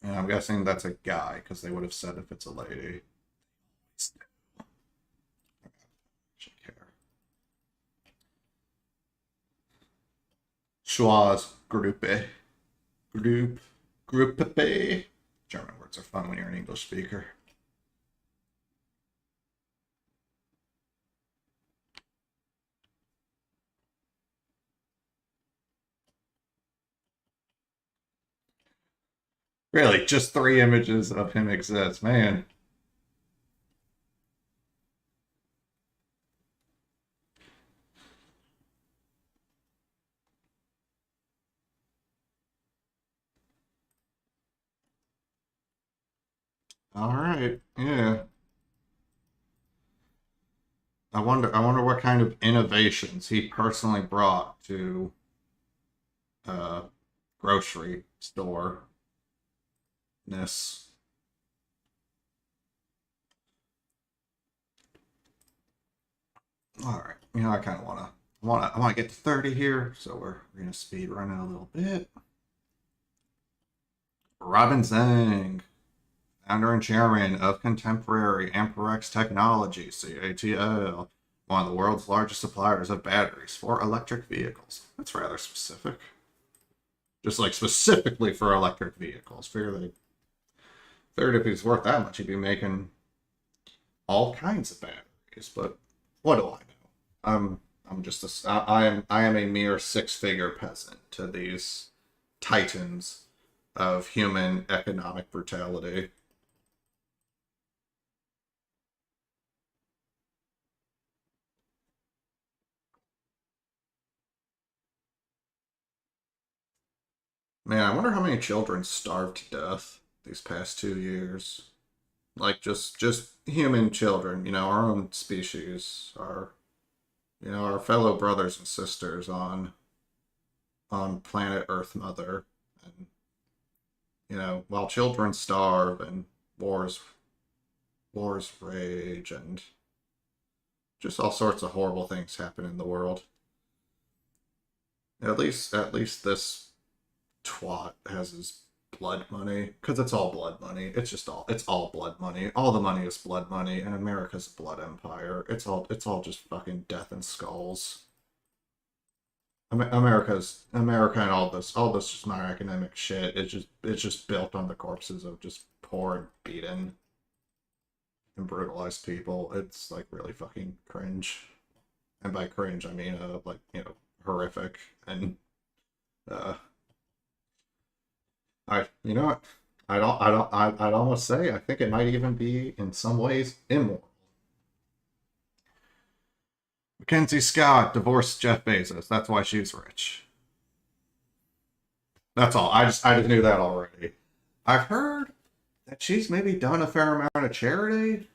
[SPEAKER 1] And I'm guessing that's a guy, because they would have said if it's a lady. Care. Schwarz Gruppe. Gruppe. German words are fun when you're an English speaker. Really, just 3 images of him exist, man. All right, yeah. I wonder what kind of innovations he personally brought to grocery store ness. All right, I kind of want to get to 30 here, so we're gonna speed run it a little bit. Robin Zhang, founder and chairman of Contemporary Amperex Technology (CATL), one of the world's largest suppliers of batteries for electric vehicles. That's rather specific. Just like specifically for electric vehicles. Figured if he's worth that much, he'd be making all kinds of batteries. But what do I know? I am a mere 6-figure peasant to these titans of human economic brutality. Man, I wonder how many children starved to death these past 2 years. Like just human children, our own species, our fellow brothers and sisters on planet Earth Mother, and while children starve and wars rage and just all sorts of horrible things happen in the world. At least this twat has his blood money, because it's all blood money. It's all blood money. All the money is blood money, and America's a blood empire. It's all just fucking death and skulls. America and all this just not academic shit. It's just built on the corpses of just poor and beaten and brutalized people. It's like really fucking cringe, and by cringe I mean horrific. And what? I'd almost say I think it might even be in some ways immoral. Mackenzie Scott divorced Jeff Bezos. That's why she's rich. That's all. I just knew that already. I've heard that she's maybe done a fair amount of charity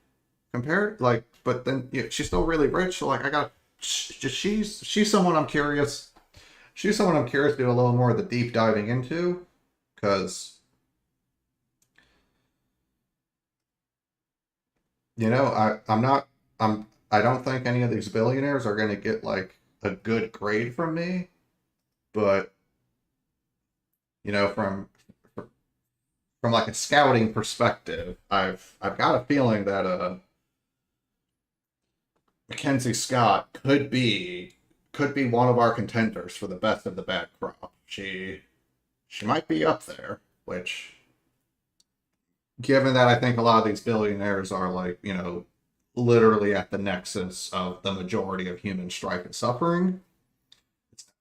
[SPEAKER 1] but then she's still really rich. So she's someone I'm curious. She's someone I'm curious to do a little more of the deep diving into, because I don't think any of these billionaires are going to get like a good grade from me, but you know, from like a scouting perspective, I've got a feeling that Mackenzie Scott could be one of our contenders for the best of the bad crop. She might be up there, which, given that I think a lot of these billionaires are like, you know, literally at the nexus of the majority of human strife and suffering,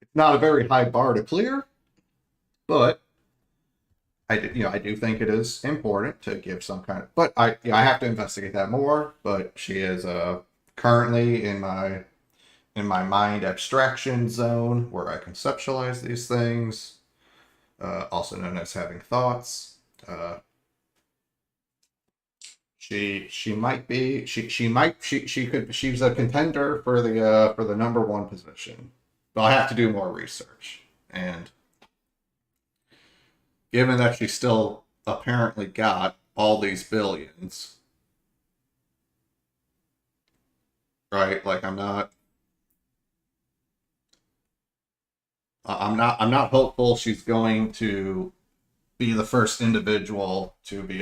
[SPEAKER 1] it's not a very high bar to clear, but I do think it is important to give some kind of, but I have to investigate that more. But she is currently in my mind abstraction zone where I conceptualize these things, also known as having thoughts. She might be she could she's a contender for the number one position, but I have to do more research. And given that she still apparently got all these billions, right? Like I'm not hopeful she's going to be the first individual to be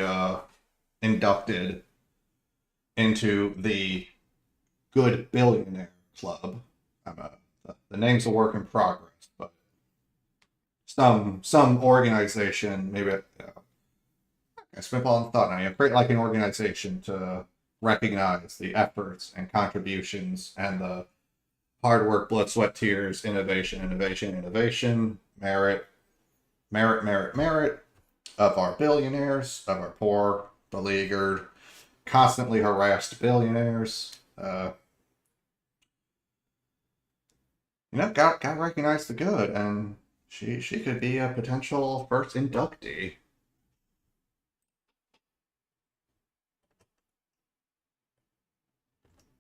[SPEAKER 1] inducted into the Good Billionaire Club. The name's a work in progress, but some organization, maybe I spitballing thought now. You create like an organization to recognize the efforts and contributions and the hard work, blood, sweat, tears, innovation, merit of our billionaires, of our poor, beleaguered, constantly harassed billionaires. Got to recognize the good, and she could be a potential first inductee.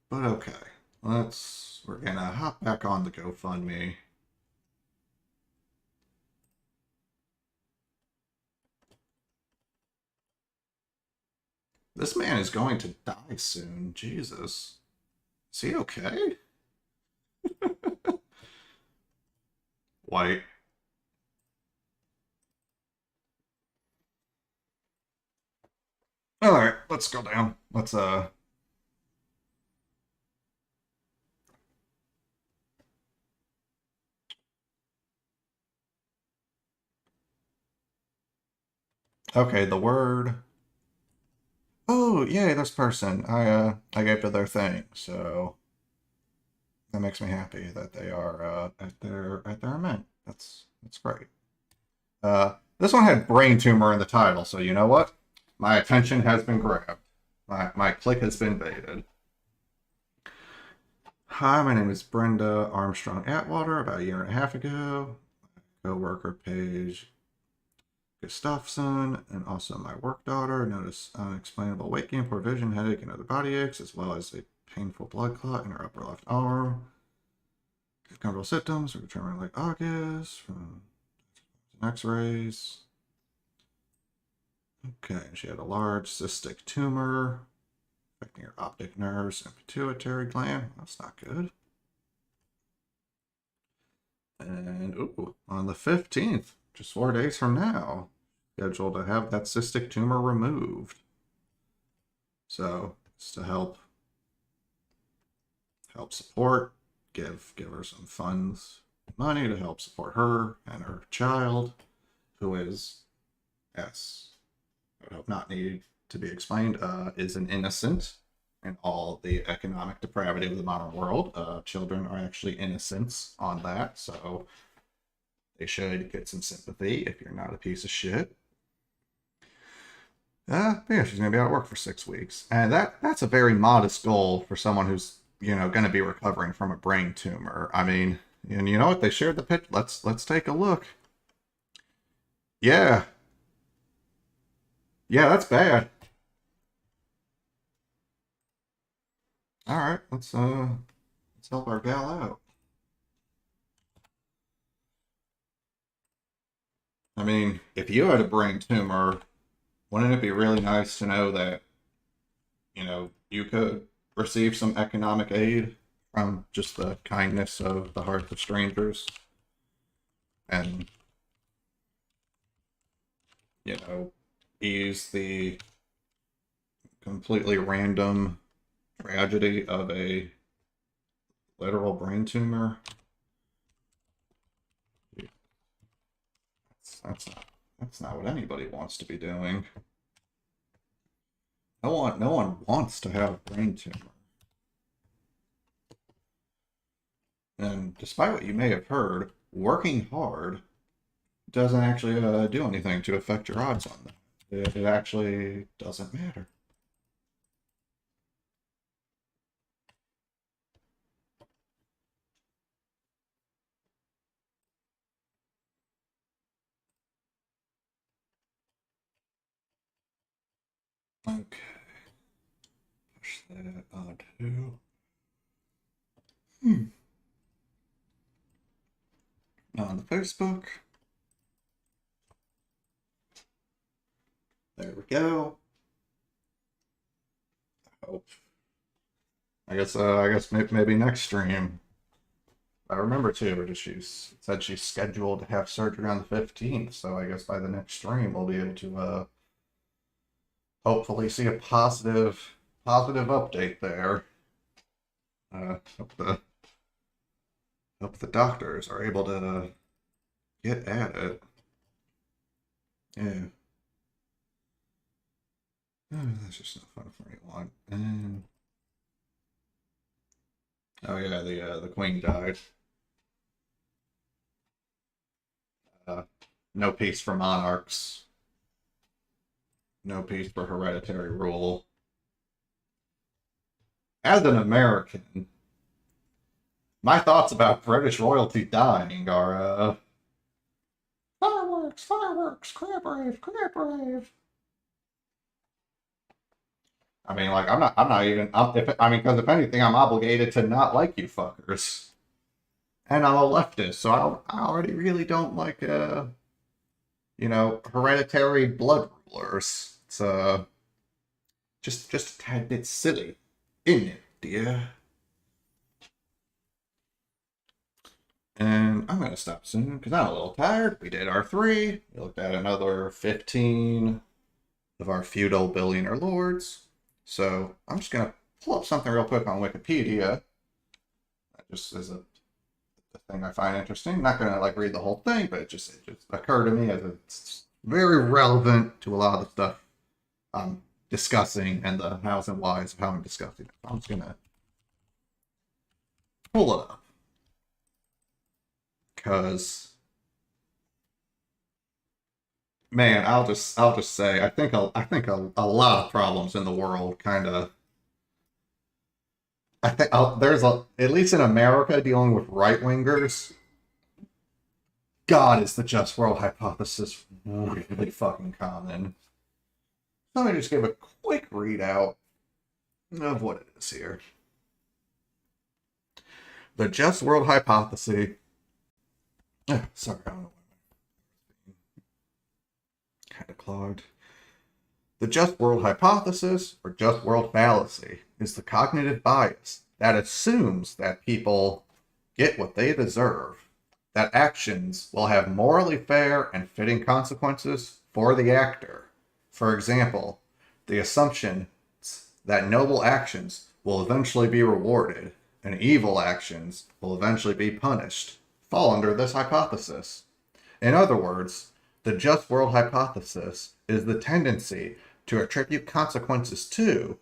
[SPEAKER 1] But okay, we're gonna hop back on the GoFundMe. This man is going to die soon. Jesus. Is he okay? White. Alright, let's go down. Let's okay, the word. Oh, yay, this person. I gave to their thing, so that makes me happy that they are at their event. That's great. This one had brain tumor in the title, so you know what? My attention has been grabbed. My click has been baited. Hi, my name is Brenda Armstrong Atwater. About a year and a half ago, my co-worker Paige Gustafson, and also my work daughter, noticed unexplainable weight gain, poor vision, headache, and other body aches, as well as a painful blood clot in her upper left arm. Comfortable symptoms were determined like August from X-rays. Okay, she had a large cystic tumor affecting her optic nerves and pituitary gland. That's not good. And ooh, on the 15th, just 4 days from now, scheduled to have that cystic tumor removed. So it's to help support, give her some funds, money to help support her and her child, who is, yes, I would hope not need to be explained, is an innocent in all the economic depravity of the modern world. Children are actually innocents on that, so they should get some sympathy if you're not a piece of shit. Yeah, she's gonna be out of work for 6 weeks, and that's a very modest goal for someone who's going to be recovering from a brain tumor. I mean, and you know what? They shared the pitch. Let's take a look. Yeah, that's bad. All right, let's help our gal out. I mean, if you had a brain tumor, wouldn't it be really nice to know that, you could receive some economic aid from just the kindness of the hearts of strangers? And ease the completely random tragedy of a literal brain tumor. That's not what anybody wants to be doing. No one wants to have a brain tumor. And despite what you may have heard, working hard doesn't actually do anything to affect your odds on that. It actually doesn't matter. Okay. Push that onto. On the Facebook. There we go. Hope. I guess maybe next stream. I remember too. She said she's scheduled to have surgery on the 15th, so I guess by the next stream we'll be able to hopefully see a positive update there. Hope the doctors are able to get at it. Yeah. Oh, that's just not fun for anyone. And oh yeah, the queen died. No peace for monarchs. No peace for hereditary rule. As an American, my thoughts about British royalty dying are fireworks, fireworks, crab rave, crab rave. I mean, like, I'm not even, because if anything, I'm obligated to not like you fuckers. And I'm a leftist, so I already really don't like, hereditary blood rulers. It's, just a tad bit silly, isn't it, dear? And I'm going to stop soon, because I'm a little tired. We did our 3. We looked at another 15 of our feudal billionaire lords. So I'm just going to pull up something real quick on Wikipedia. That just is a thing I find interesting. I'm not going to read the whole thing, but it just occurred to me as it's very relevant to a lot of the stuff I'm discussing and the hows and whys of how I'm discussing it. I'm just going to pull it up. Because, man, I'll just say I think a lot of problems in the world kind of. I think there's at least in America dealing with right wingers. God, is the just world hypothesis really fucking common? Let me just give a quick readout of what it is here. The just world hypothesis. Sorry, I don't know. Kind of clogged. The just world hypothesis, or just world fallacy, is the cognitive bias that assumes that people get what they deserve, that actions will have morally fair and fitting consequences for the actor. For example, the assumption that noble actions will eventually be rewarded and evil actions will eventually be punished fall under this hypothesis. In other words, the just world hypothesis is the tendency to attribute consequences to,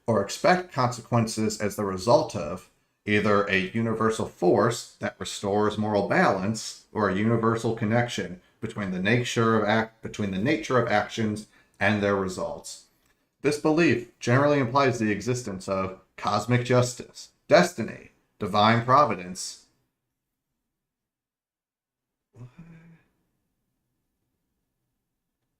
[SPEAKER 1] or expect consequences as the result of, either a universal force that restores moral balance or a universal connection between the nature of actions and their results. This belief generally implies the existence of cosmic justice, destiny, divine providence.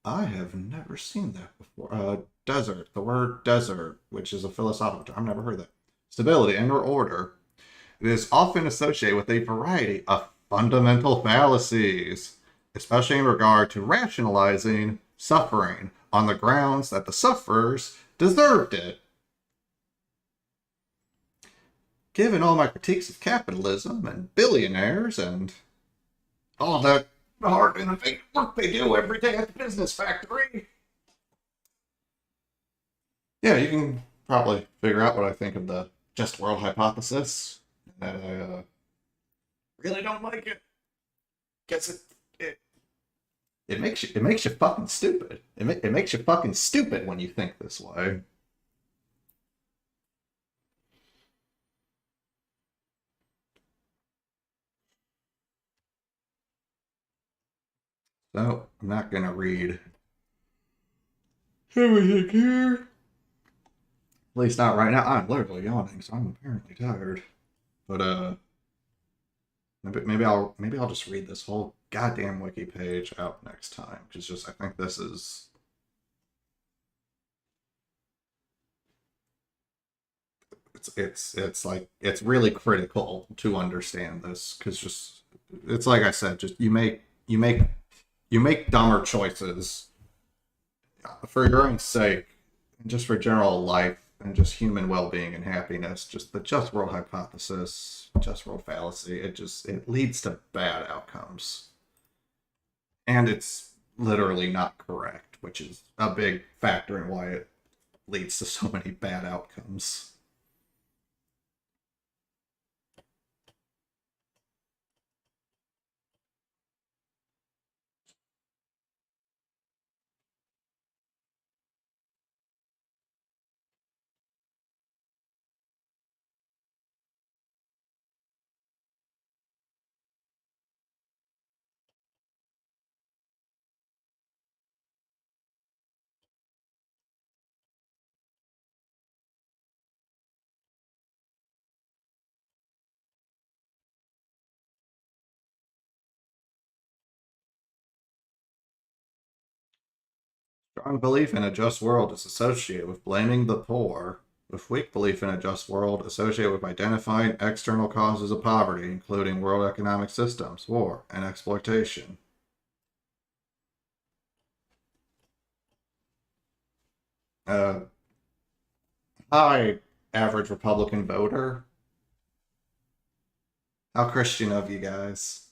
[SPEAKER 1] I have never seen that before. Desert, the word desert, which is a philosophical term, I've never heard that. Stability and order. It is often associated with a variety of fundamental fallacies, especially in regard to rationalizing suffering on the grounds that the sufferers deserved it. Given all my critiques of capitalism and billionaires and all that the hard innovative work they do every day at the business factory. Yeah, you can probably figure out what I think of the just world hypothesis. That I really don't like it. Guess it it makes you fucking stupid. It makes you fucking stupid when you think this way. So I'm not gonna read everything here. At least not right now. I'm literally yawning, so I'm apparently tired. But maybe I'll just read this whole goddamn wiki page out next time. Because just I think this is it's like it's really critical to understand this because just it's like I said, just you make dumber choices for your own sake, and just for general life and just human well-being and happiness. Just the just world hypothesis, just world fallacy, it leads to bad outcomes, and it's literally not correct, which is a big factor in why it leads to so many bad outcomes. Strong belief in a just world is associated with blaming the poor, with weak belief in a just world associated with identifying external causes of poverty, including world economic systems, war, and exploitation. Uh, Hi, average Republican voter. How Christian of you guys.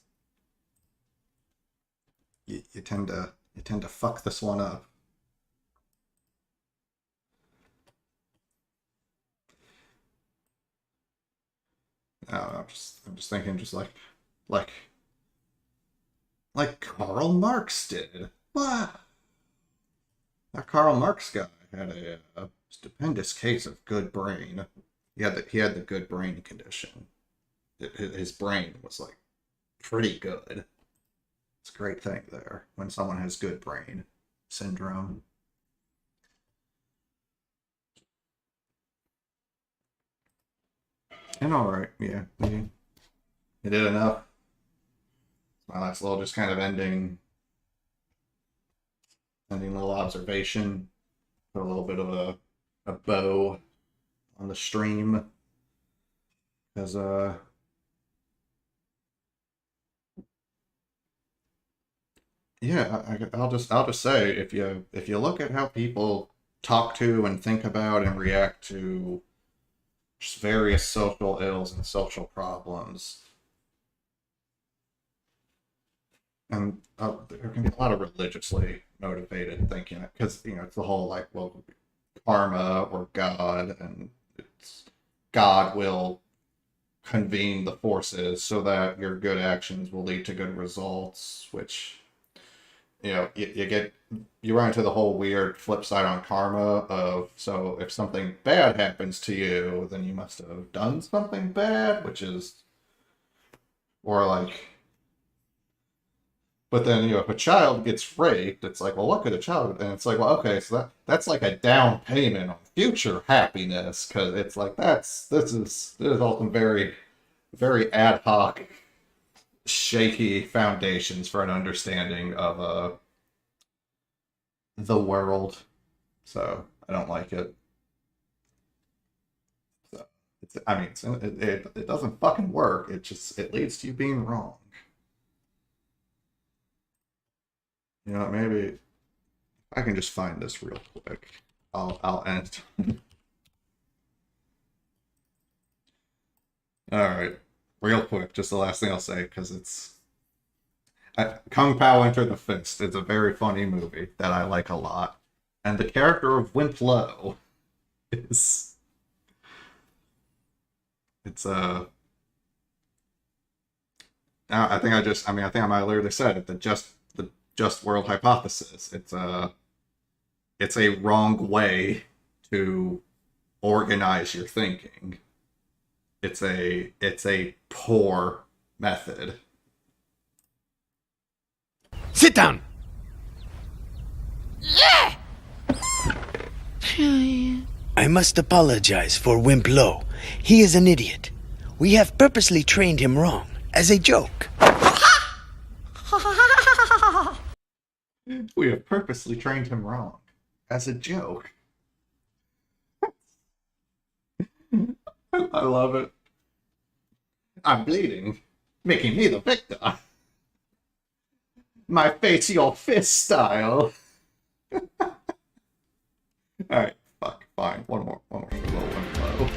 [SPEAKER 1] You tend to fuck this one up. No, I'm just thinking just like like Karl Marx did. What? That Karl Marx guy had a stupendous case of good brain. He had the good brain condition. His brain was like pretty good. It's a great thing there when someone has good brain syndrome. And all right, yeah, you did enough. My last little just kind of ending little observation. Put a little bit of a bow on the stream because yeah, I'll just say if you look at how people talk to and think about and react to just various social ills and social problems, and there can be a lot of religiously motivated thinking because it's the whole like, well, karma or God, and it's God will convene the forces so that your good actions will lead to good results, which you run into the whole weird flip side on karma of, so if something bad happens to you, then you must have done something bad, which is, or like, but then if a child gets raped, it's like, well, what could a child, and it's like, well, okay, so that's like a down payment on future happiness, because it's like this is all some very ad hoc shaky foundations for an understanding of the world. So I don't like it. So I mean, it doesn't fucking work. It leads to you being wrong. Maybe I can just find this real quick. I'll end. All right, real quick, just the last thing I'll say because Kung Pao Enter the Fist is a very funny movie that I like a lot. And the character of Wimp Lo is... It's I think I might have literally said it, the just world hypothesis. It's a wrong way to organize your thinking. It's a poor method.
[SPEAKER 5] Sit down.
[SPEAKER 8] I must apologize for Wimp Lo. He is an idiot. We have purposely trained him wrong, as a joke.
[SPEAKER 1] We have purposely trained him wrong, as a joke. I love it. I'm bleeding, making me the victor. My face, your fist style. Alright, fuck, fine. One more low, one low.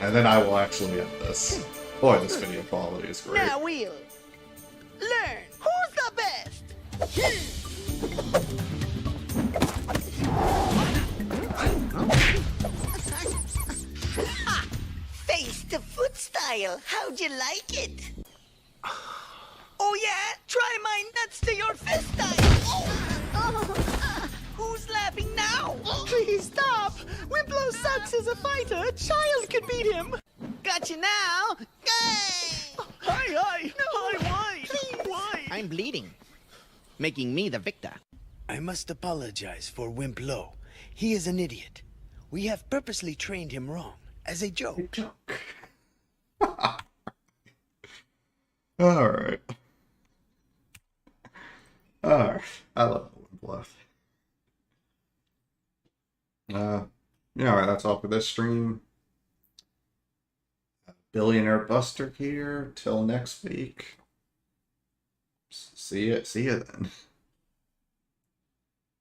[SPEAKER 1] And then I will actually end this. Boy, this video quality is great.
[SPEAKER 9] Now we'll learn who's the best. Face to foot style. How'd you like it? Oh yeah? Try my nuts to your fist style. Who's laughing now?
[SPEAKER 6] Please stop! Wimplo sucks as a fighter. A child could beat him.
[SPEAKER 9] Got you now.
[SPEAKER 6] Hi. Why? Why?
[SPEAKER 7] I'm bleeding, making me the victor.
[SPEAKER 8] I must apologize for Wimp Lo. He is an idiot. We have purposely trained him wrong, as a joke.
[SPEAKER 1] Alright. Alright. I love Wimp Bluff. Yeah, that's all for this stream. Billionaire Buster here. Till next week. See ya then.